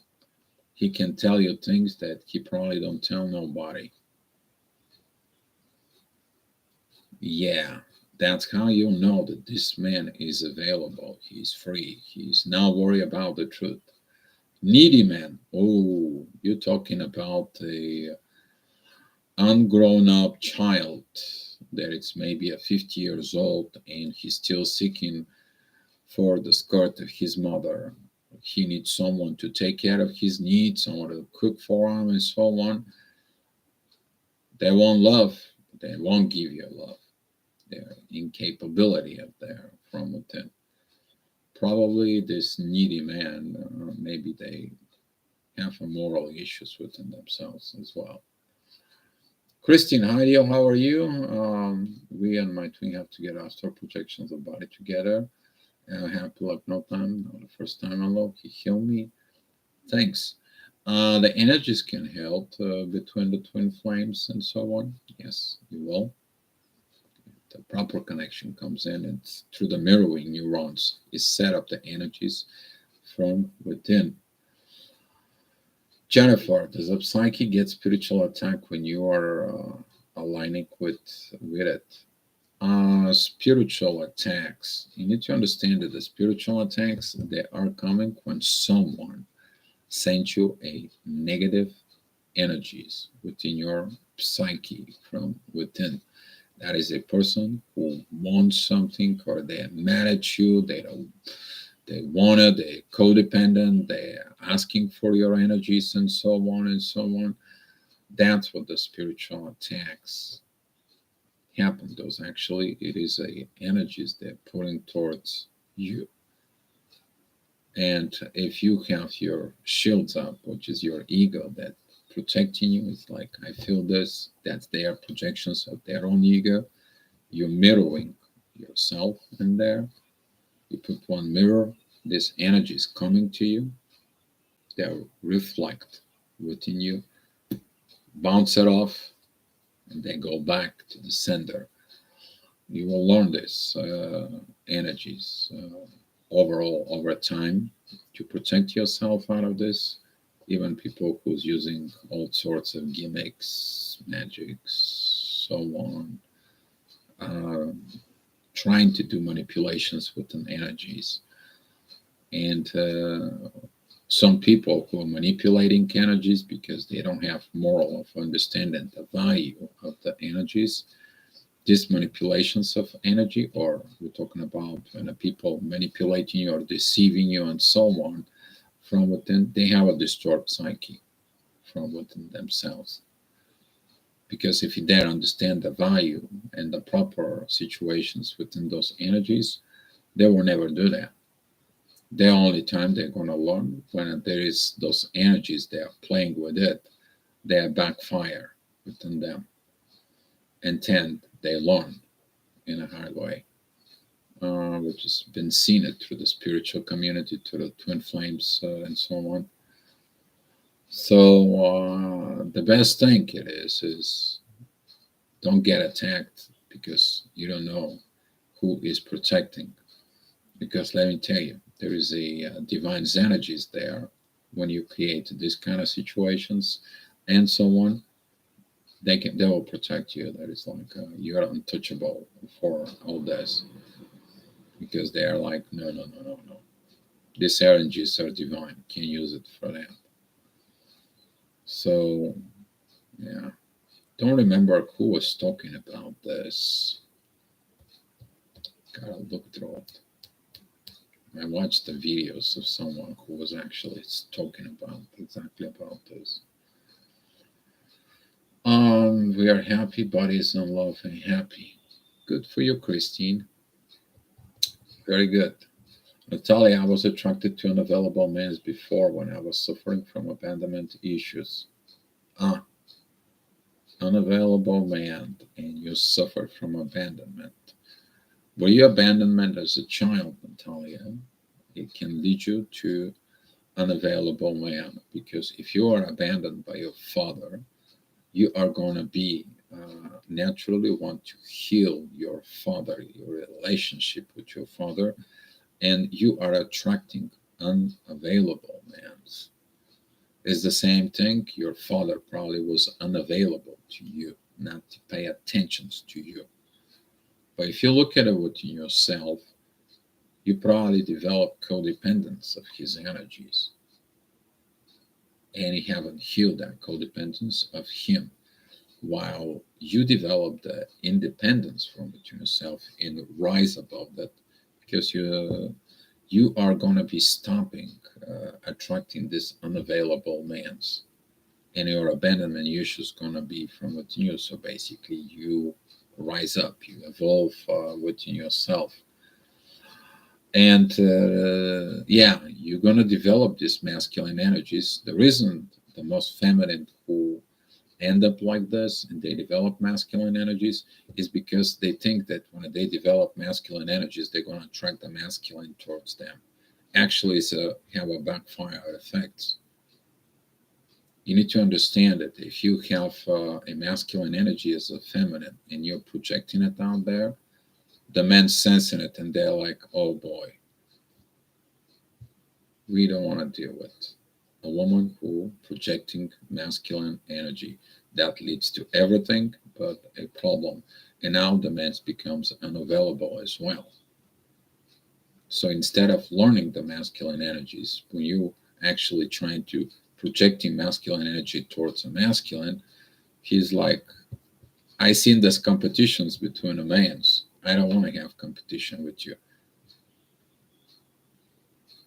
He can tell you things that he probably don't tell nobody. Yeah, that's how you know that this man is available. He's free. He's not worried about the truth. Needy man. Oh, you're talking about a ungrown up child that it's maybe a 50 years old and he's still seeking for the skirt of his mother. He needs someone to take care of his needs, someone to cook for him, and so on. They won't love. They won't give you love. Their incapability of there from within. Probably this needy man, maybe they have moral issues within themselves as well. Christine, hi, how are you? We and my twin have to get astral projections of body together. Happy luck, no time, not the first time I love. He healed me. Thanks. The energies can help between the twin flames and so on. Yes, you will. The proper connection comes in, and through the mirroring neurons is set up the energies from within. Jennifer, does a psyche get spiritual attack when you are aligning with it? Spiritual attacks. You need to understand that the spiritual attacks, they are coming when someone sends you a negative energies within your psyche from within. That is a person who wants something or they're mad at you, they want it, they're codependent, they're asking for your energies and so on and so on. That's what the spiritual attacks happen. Those actually it is a energies they're putting towards you. And if you have your shields up, which is your ego that protecting you, it's like I feel this, that's their projections of their own ego. You're mirroring yourself in there. You put one mirror, this energy is coming to you, they'll reflect within you, bounce it off, and they go back to the sender. You will learn this energies overall over time to protect yourself out of this. Even people who's using all sorts of gimmicks, magics, so on, trying to do manipulations within energies. And some people who are manipulating energies because they don't have moral of understanding the value of the energies, these manipulations of energy, or we're talking about when people manipulating you or deceiving you and so on from within, they have a distorted psyche from within themselves. Because if you dare understand the value and the proper situations within those energies, they will never do that. The only time they're going to learn when there is those energies they are playing with it, they backfire within them, and then they learn in a hard way, which has been seen it through the spiritual community, through the twin flames, and so on. So the best thing it is don't get attacked because you don't know who is protecting. Because let me tell you, there is a divine energies there when you create these kind of situations and so on. They will protect you. That is like you're untouchable for all this because they are like no. These energies are divine. Can't use it for that. So yeah, don't remember who was talking about this. Gotta look through it. I watched the videos of someone who was actually talking about exactly about this. We are happy, bodies in love and happy. Good for you, Christine. Very good. Natalia, I was attracted to unavailable men before when I was suffering from abandonment issues. Unavailable man, and you suffered from abandonment. Were you abandonment as a child, Natalia? It can lead you to unavailable man, because if you are abandoned by your father, you are going to be naturally want to heal your father, your relationship with your father, and you are attracting unavailable men. It's the same thing. Your father probably was unavailable to you, not to pay attention to you. But if you look at it within yourself, you probably develop codependence of his energies, and you haven't healed that codependence of him, while you develop the independence from within yourself and rise above that, because you are going to be stopping attracting this unavailable man's, and your abandonment issue is going to be from within you. So basically you rise up, you evolve within yourself, and you're going to develop these masculine energies. The reason the most feminine who end up like this and they develop masculine energies is because they think that when they develop masculine energies, they're going to attract the masculine towards them. Actually, it's have a backfire effect. You need to understand that if you have a masculine energy as a feminine and you're projecting it out there, the men sensing it and they're like, oh boy, we don't want to deal with a woman who projecting masculine energy. That leads to everything but a problem. And now the man becomes unavailable as well. So instead of learning the masculine energies, when you actually trying to projecting masculine energy towards a masculine, he's like, I seen this competitions between the mans. I don't want to have competition with you.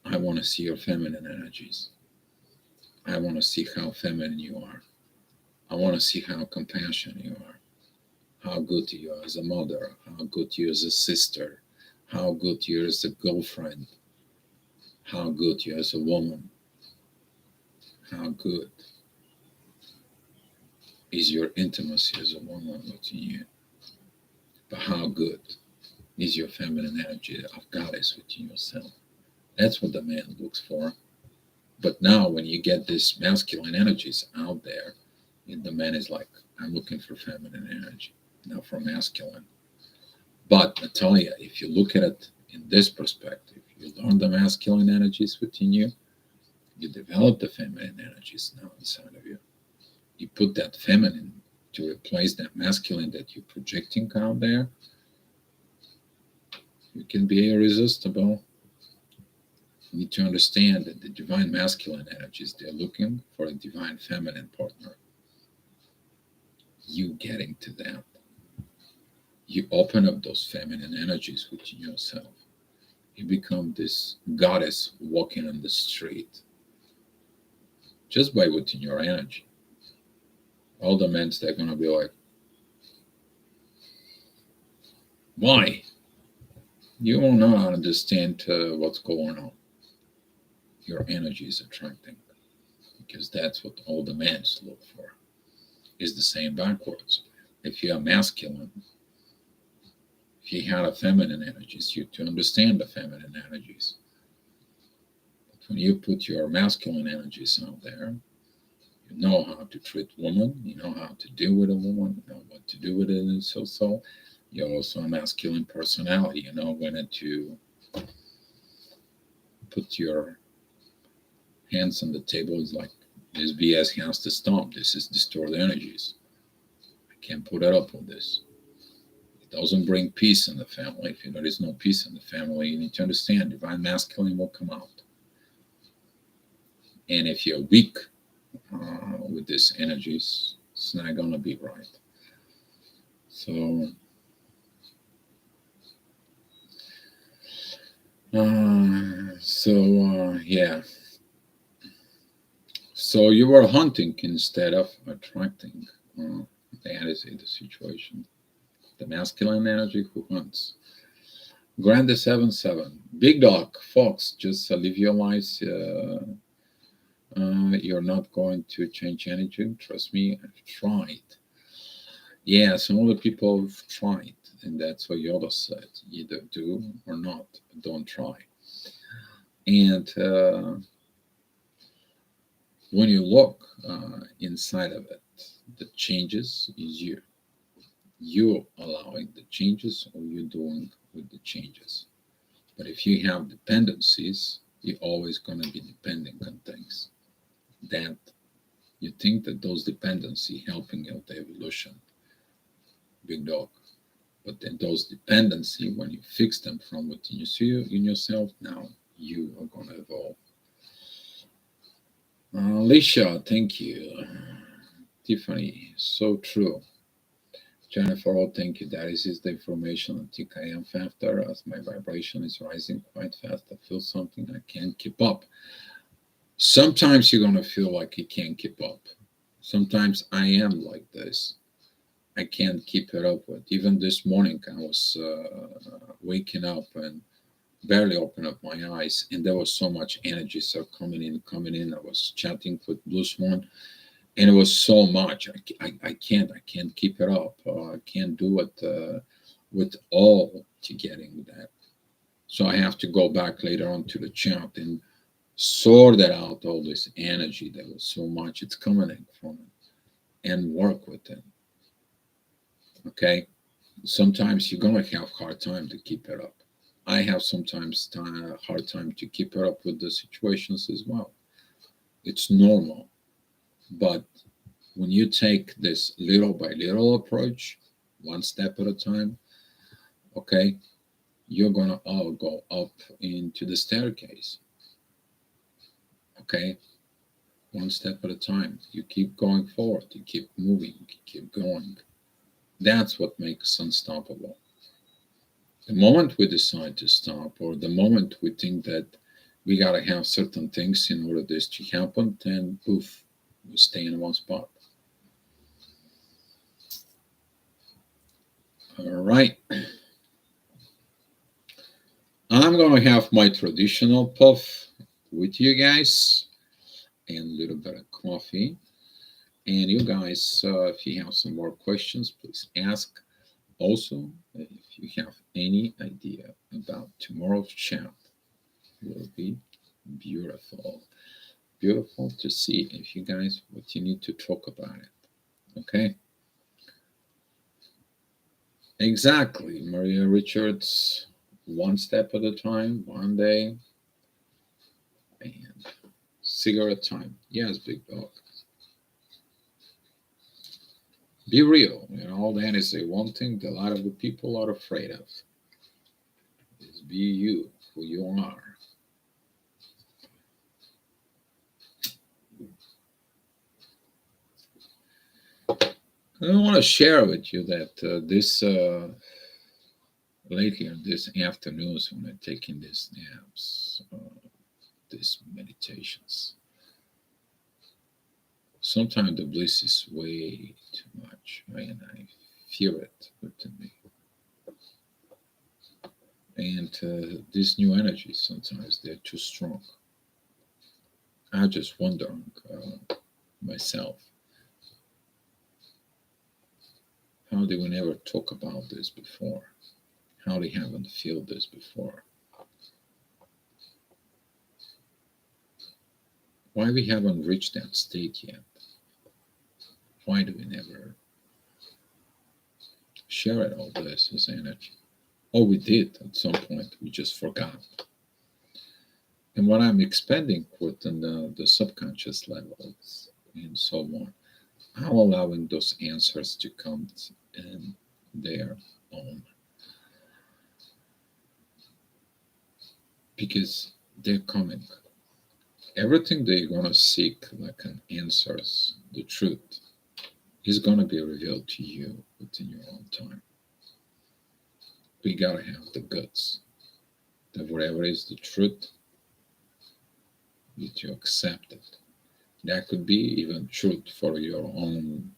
I want to see your feminine energies. I want to see how feminine you are. I want to see how compassionate you are, how good you are as a mother, how good you are as a sister, how good you are as a girlfriend, how good you are as a woman, how good is your intimacy as a woman within you, but how good is your feminine energy of goddess within yourself. That's what the man looks for. But now when you get these masculine energies out there, the man is like, I'm looking for feminine energy, not for masculine. But Natalia, if you look at it in this perspective, you learn the masculine energies within you, you develop the feminine energies now inside of you. You put that feminine to replace that masculine that you're projecting out there, You can be irresistible. You need to understand that the divine masculine energies, they're looking for a divine feminine partner. You getting to that. You open up those feminine energies within yourself. You become this goddess walking on the street just by within your energy. All the men, they're going to be like, why? You will not understand what's going on. Your energy is attracting, because that's what all the men look for. Is the same backwards. If you are masculine, if you had a feminine energies, you to understand the feminine energies. But when you put your masculine energies out there, you know how to treat women, you know how to deal with a woman, you know what to do with it, and so. You're also a masculine personality, you know when to put your hands on the table. Is like, this BS has to stop. This is distorted energies. I can't put it up with this. It doesn't bring peace in the family. If there is no peace in the family, you need to understand divine masculine will come out. And if you're weak with these energies, it's not going to be right. So, yeah. So you were hunting instead of attracting. That is the situation. The masculine energy who hunts. Grande 7-7. Big dog, Fox, just live your lives. You're not going to change anything. Trust me, I've tried. Yeah, some other people have tried, and that's what Yoda said. Either do or not. Don't try. And when you look inside of it, the changes is you. You allowing the changes, or you doing with the changes. But if you have dependencies, you're always going to be depending on things. That you think that those dependency helping you the evolution, big dog. But then those dependency, when you fix them from within you in yourself, now you are going to evolve. Alicia, thank you. Tiffany, so true. Jennifer, oh, thank you. That is the information. I think I am faster as my vibration is rising quite fast. I feel something I can't keep up. Sometimes you're going to feel like you can't keep up. Sometimes I am like this. I can't keep it up with. Even this morning, I was waking up and barely open up my eyes, and there was so much energy so coming in. I was chatting with Blue Swan, and it was so much. I can't keep it up. I can't do it with all to getting that. So I have to go back later on to the chat and sort that out, all this energy. There was so much it's coming in from it, and work with it. Okay, sometimes you're gonna have hard time to keep it up. I have sometimes hard time to keep it up with the situations as well. It's normal, but when you take this little by little approach, one step at a time, okay, you're gonna all go up into the staircase. Okay, one step at a time. You keep going forward. You keep moving. You keep going. That's what makes us unstoppable. The moment we decide to stop, or the moment we think that we gotta have certain things in order this to happen, then poof, we stay in one spot. All right. I'm gonna have my traditional puff with you guys and a little bit of coffee. And you guys, if you have some more questions, please ask. Also, if you have any idea about tomorrow's chat, it will be beautiful. Beautiful to see if you guys what you need to talk about it. Okay. Exactly, Maria Richards. One step at a time, one day, and cigarette time. Yes, big dog. Be real. That is the one thing that a lot of the people are afraid of. Be you, who you are. I want to share with you that this lately on these afternoons when I'm taking these naps, these meditations, sometimes the bliss is way too much, right? And I feel it within me. And these new energies sometimes they're too strong. I just wonder myself, how they we never talk about this before? How they haven't felt this before? Why we haven't reached that state yet? Why do we never share it all this as energy? Oh, we did at some point. We just forgot. And what I'm expanding within the subconscious levels and so on, I'm allowing those answers to come in their own because they're coming. Everything that you're gonna seek, like an answers, the truth, is gonna be revealed to you within your own time. We gotta have the guts that whatever is the truth, you to accept it. That could be even truth for your own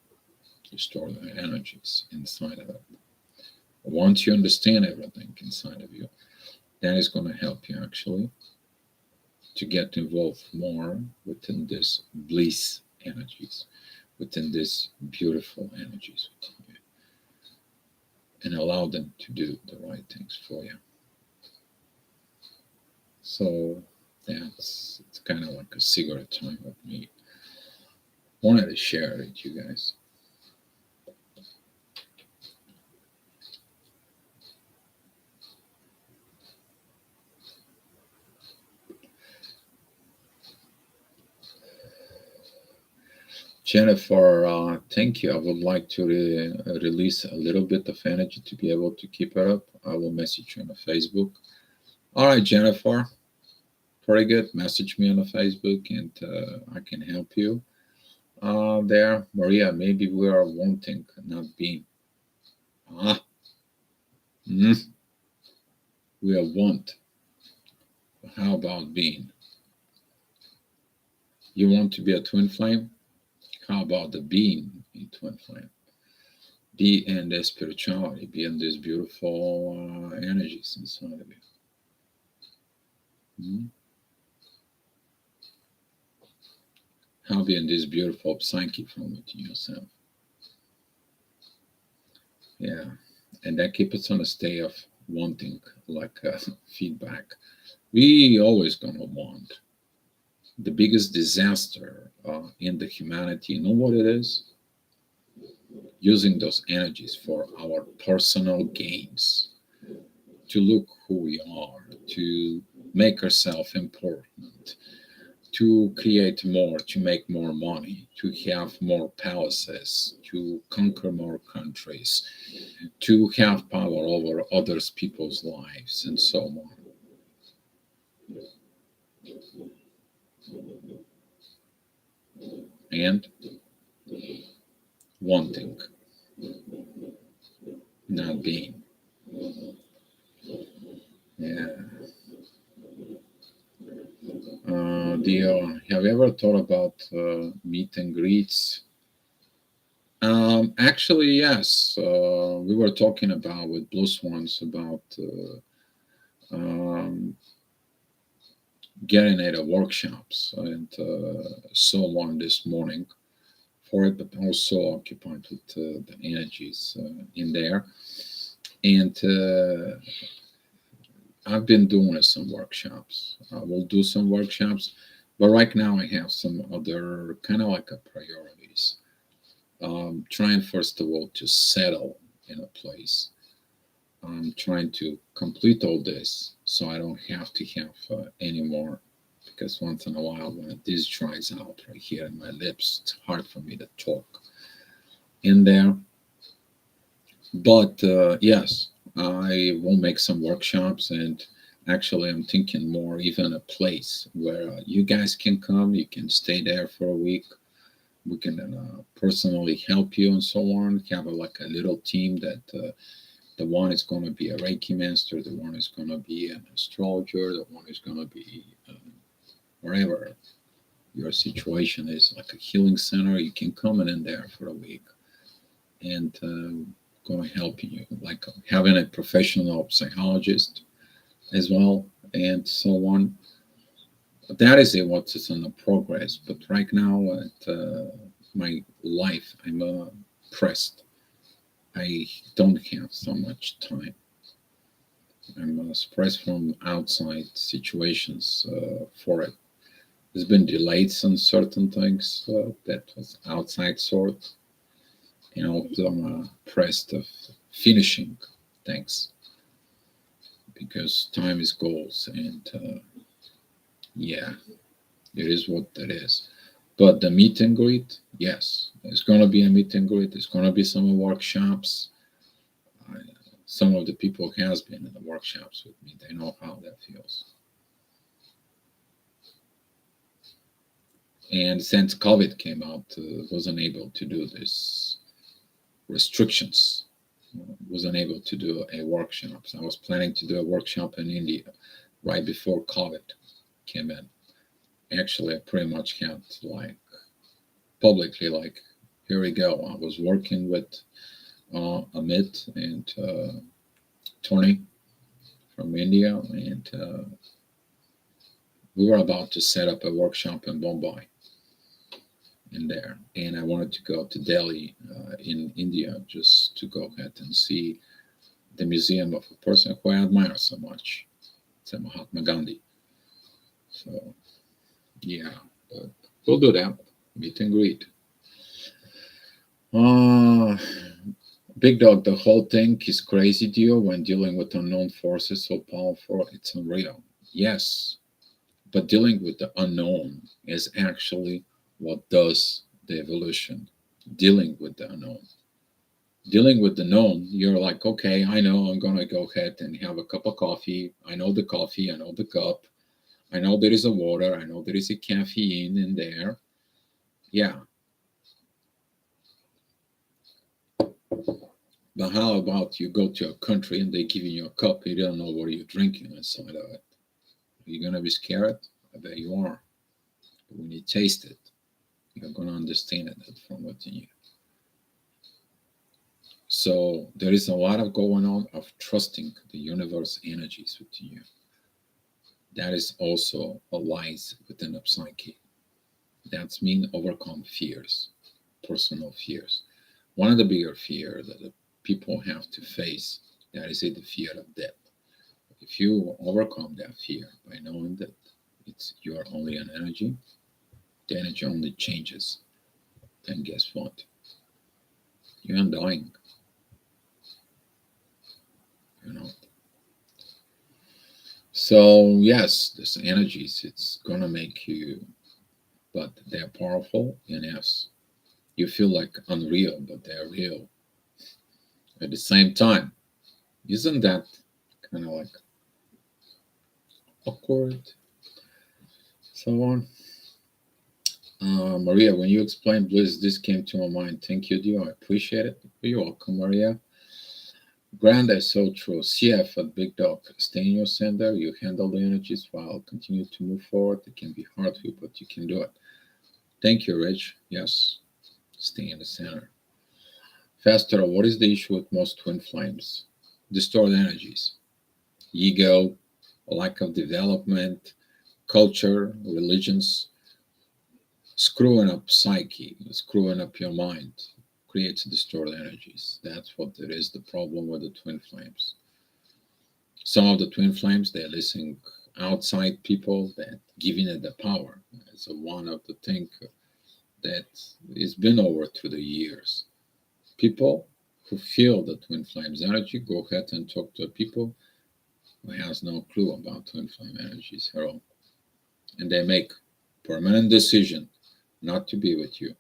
stored energies inside of it. Once you understand everything inside of you, that is going to help you actually to get involved more within this bliss energies, within this beautiful energies within you, and allow them to do the right things for you. So it's kind of like a cigarette time with me. Wanted to share it with you guys. Jennifer, thank you. I would like to release a little bit of energy to be able to keep it up. I will message you on Facebook. All right, Jennifer, pretty good. Message me on the Facebook and I can help you there. Maria, maybe we are wanting, not being. Ah, we are want. How about being? You want to be a twin flame? How about the being in twin flame? Be in the spirituality, be in these beautiful energies inside of you. How be in this beautiful psyche from within yourself. Yeah, and that keeps us on a state of wanting, like feedback. We always gonna want. The biggest disaster in the humanity, you know what it is? Using those energies for our personal gains, to look who we are, to make ourselves important, to create more, to make more money, to have more palaces, to conquer more countries, to have power over others people's lives, and so on. And wanting, not being. Yeah. Have you ever thought about meet and greets? Actually, yes. We were talking about with Blue Swans about um, getting at workshops and so on this morning for it, but also occupied with the energies in there. And I've been doing some workshops. I will do some workshops, but right now I have some other kind of like a priorities. Trying first of all to settle in a place. I'm trying to complete all this so I don't have to have any more. Because once in a while, when this dries out right here in my lips, it's hard for me to talk in there. But yes, I will make some workshops and Actually, I'm thinking more even a place where you guys can come, you can stay there for a week. We can personally help you and so on. Have like a little team that the one is going to be a Reiki master, the one is going to be an astrologer, the one is going to be wherever your situation is, like a healing center. You can come in there for a week and going to help you, like having a professional psychologist as well, and so on. That is it, what is in the progress. But right now, at my life, I'm pressed. I don't have so much time. I'm stressed from outside situations for it. There's been delays on certain things that was outside sort. You know, I'm pressed of finishing things because time is goals, and yeah, it is what it is. But the meet and greet, yes, there's going to be a meet and greet. There's going to be some workshops. I, some of the people has been in the workshops with me. They know how that feels. And since COVID came out, wasn't able to do this restrictions. Wasn't able to do a workshop. So I was planning to do a workshop in India right before COVID came in. Actually, I pretty much had like publicly, like, here we go. I was working with Amit and Tony from India, and we were about to set up a workshop in Bombay in there. And I wanted to go to Delhi in India just to go ahead and see the museum of a person who I admire so much. It's Mahatma Gandhi. So, yeah, but we'll do that. Meet and greet. Big Dog, the whole thing is crazy deal when dealing with unknown forces so powerful, it's unreal. Yes, but dealing with the unknown is actually what does the evolution. Dealing with the unknown. Dealing with the known, you're like, okay, I know I'm going to go ahead and have a cup of coffee. I know the coffee, I know the cup. I know there is a water, I know there is a caffeine in there. Yeah. But how about you go to a country and they give you a cup, you don't know what you're drinking inside of it. Are you going to be scared? I bet you are. But when you taste it, you're going to understand it from within you. So there is a lot of going on of trusting the universe energies within you. That is also a lies within the psyche. That's mean overcome fears, personal fears. One of the bigger fears that the people have to face, that is the fear of death. If you overcome that fear by knowing that it's you're only an energy, the energy only changes, then guess what? You're undying. You know. So yes, this energies, it's gonna make you, but they're powerful, and yes, you feel like unreal, but they're real at the same time. Isn't that kind of like awkward? So on. Maria, when you explained bliss, this came to my mind. Thank you, dear. I appreciate it. You're welcome, Maria. Grand is so true. CF at Big Dog. Stay in your center. You handle the energies while continue to move forward. It can be hard to, but you can do it. Thank you, Rich. Yes, stay in the center. Faster, what is the issue with most twin flames? Distorted energies, ego, lack of development, culture, religions, screwing up psyche, screwing up your mind, creates distorted energies. That's what it is, the problem with the twin flames. Some of the twin flames, they're listening outside people that giving it the power. It's one of the things that has been over through the years. People who feel the twin flames energy, go ahead and talk to people who has no clue about twin flame energies at all. And they make permanent decision not to be with you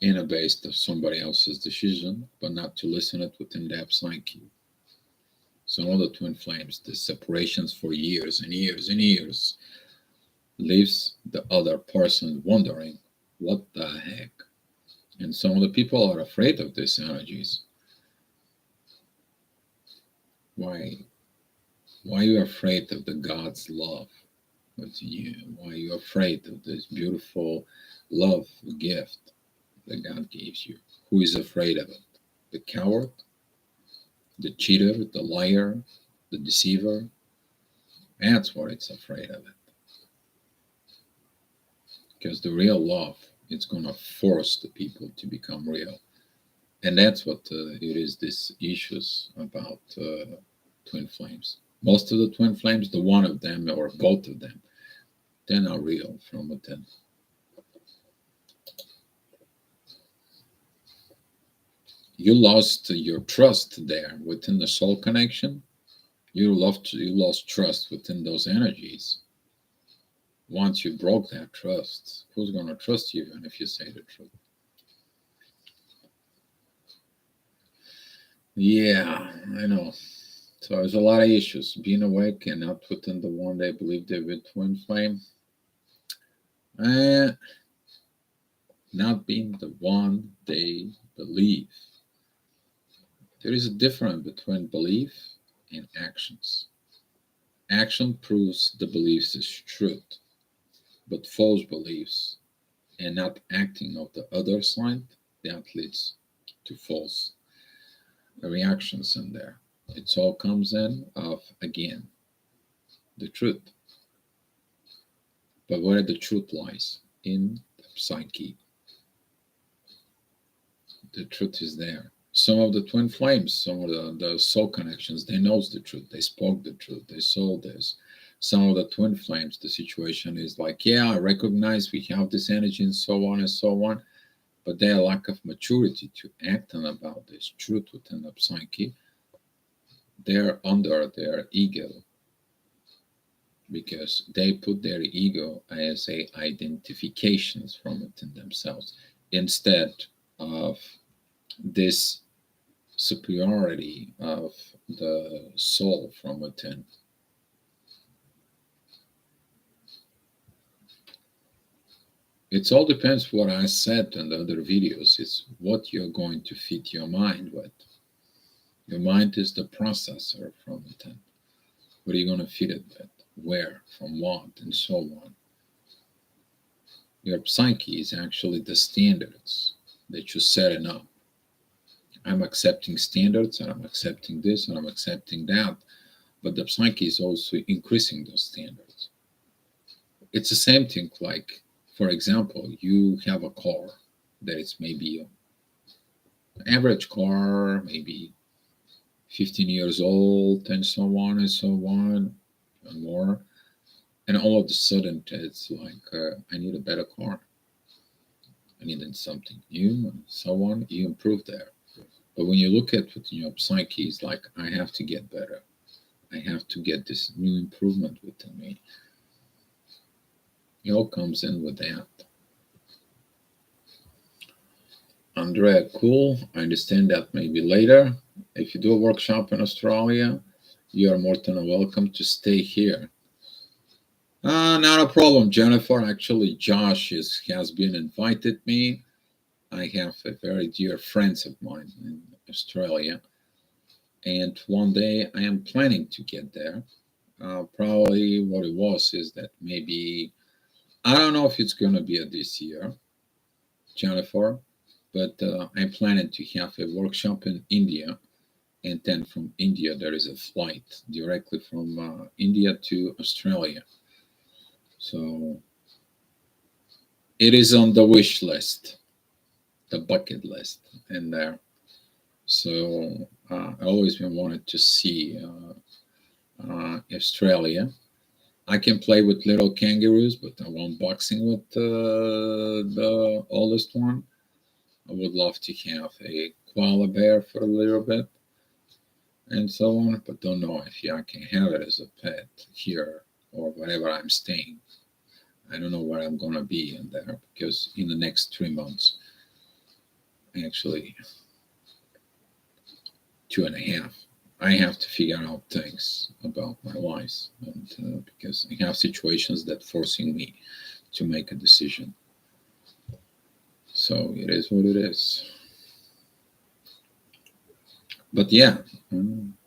in a base of somebody else's decision, but not to listen it within their psyche. Some of the twin flames, the separations for years and years and years, leaves the other person wondering, what the heck? And some of the people are afraid of these energies. Why? Why are you afraid of the God's love within you? Why are you afraid of this beautiful love gift that God gives you? Who is afraid of it? The coward, the cheater, the liar, the deceiver? That's what it's afraid of it. Because the real love, it's going to force the people to become real. And that's what it is, this issues about twin flames. Most of the twin flames, the one of them or both of them, they're not real from within. You lost your trust there within the soul connection. You lost trust within those energies. Once you broke that trust, who's going to trust you even if you say the truth? Yeah, I know. So there's a lot of issues. Being awake and not within the one they believe they're with twin flame. Not being the one they believe. There is a difference between belief and actions. Action proves the beliefs is truth, but false beliefs and not acting of the other side, that leads to false reactions in there. It all comes in of, again, the truth. But where the truth lies? In the psyche. The truth is there. Some of the twin flames, some of the soul connections, they knows the truth. They spoke the truth. They saw this. Some of the twin flames, the situation is like, yeah, I recognize we have this energy and so on and so on, but their lack of maturity to act on about this truth within the psyche, they're under their ego because they put their ego as a identifications from within themselves instead of this superiority of the soul from within. It all depends what I said in the other videos. It's what you're going to feed your mind with. Your mind is the processor from within. What are you going to feed it with? Where? From what? And so on. Your psyche is actually the standards that you're setting up. I'm accepting standards and I'm accepting this and I'm accepting that. But the psyche is also increasing those standards. It's the same thing like, for example, you have a car that is maybe an average car, maybe 15 years old and so on and so on and more. And all of a sudden it's like, I need a better car. I needed something new and so on. You improve there. But when you look at what your psyche is like, I have to get better. I have to get this new improvement within me. It all comes in with that. Andrea, cool. I understand that maybe later. If you do a workshop in Australia, you are more than welcome to stay here. Not a problem, Jennifer. Actually, Josh has been invited me. I have a very dear friends of mine in Australia. And one day I am planning to get there. Probably what it was is that maybe, I don't know if it's going to be this year, Jennifer, but I'm planning to have a workshop in India. And then from India, there is a flight directly from India to Australia. So it is on the wish list, the bucket list in there. So I always been wanted to see Australia. I can play with little kangaroos, but I won't boxing with the oldest one. I would love to have a koala bear for a little bit and so on, but don't know if I can have it as a pet here or wherever I'm staying. I don't know where I'm going to be in there because in the next 3 months, actually 2.5, I have to figure out things about my life, and because I have situations that forcing me to make a decision. So it is what it is. But yeah,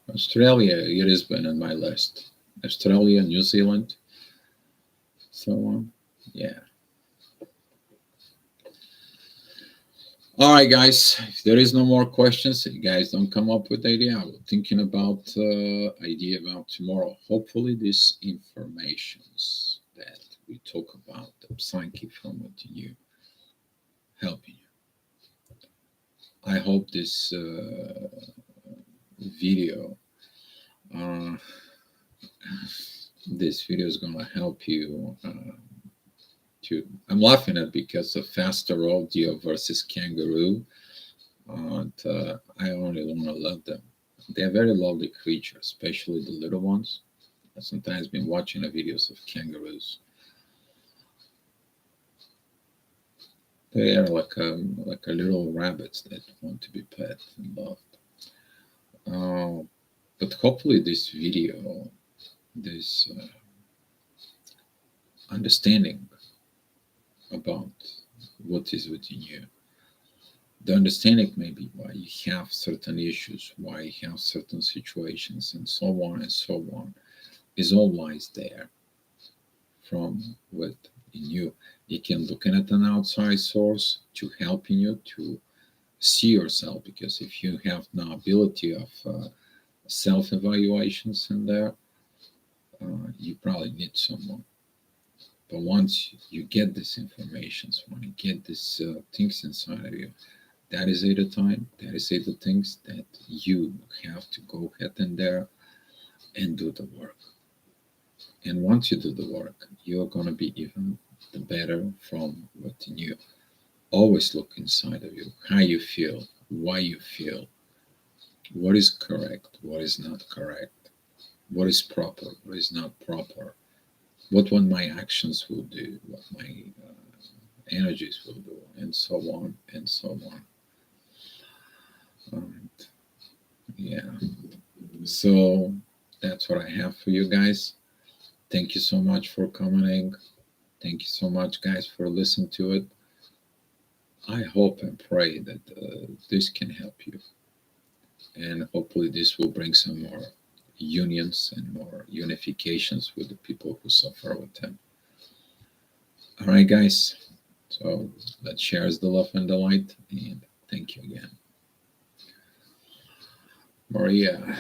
Australia, it has been on my list. Australia, New Zealand, so on. Yeah. All right, guys. If there is no more questions, if you guys don't come up with idea, I'm thinking about idea about tomorrow. Hopefully, this informations that we talk about the psyche from within you helping you. I hope this video uh, this video is gonna help you. I'm laughing at because of faster rodeo versus kangaroo. And I only want to love them. They're very lovely creatures, especially the little ones. I've sometimes been watching the videos of kangaroos. They are like a little rabbits that want to be pet and loved. But hopefully, this video, this understanding about what is within you, the understanding maybe why you have certain issues, why you have certain situations, and so on and so on, is all lies there from within you. You can look at an outside source to helping you to see yourself, because if you have no ability of self-evaluations in there, you probably need someone. But once you get this information, when you get these things inside of you, that is the time, that is the things that you have to go ahead in there and do the work. And once you do the work, you're going to be even the better from within you. Always look inside of you, how you feel, why you feel, what is correct, what is not correct, what is proper, what is not proper, what my actions will do, what my energies will do, and so on and so on. Yeah. So that's what I have for you guys. Thank you so much for coming. Thank you so much, guys, for listening to it. I hope and pray that this can help you. And hopefully, this will bring some more unions and more unifications with the people who suffer with them. All right, guys. So let's share the love and the light. And thank you again. Maria,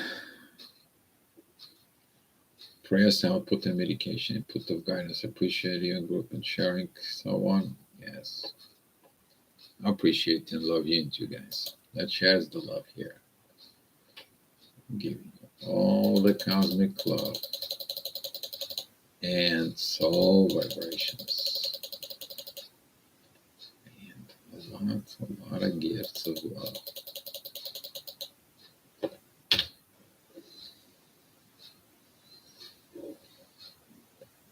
prayers, output, and medication, input of guidance, appreciate your group and sharing, so on. Yes. I appreciate and love you into guys. Let's share the love here. I'm giving you all the cosmic love and soul vibrations. And a lot of gifts of love.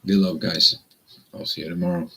Be love, guys. I'll see you tomorrow.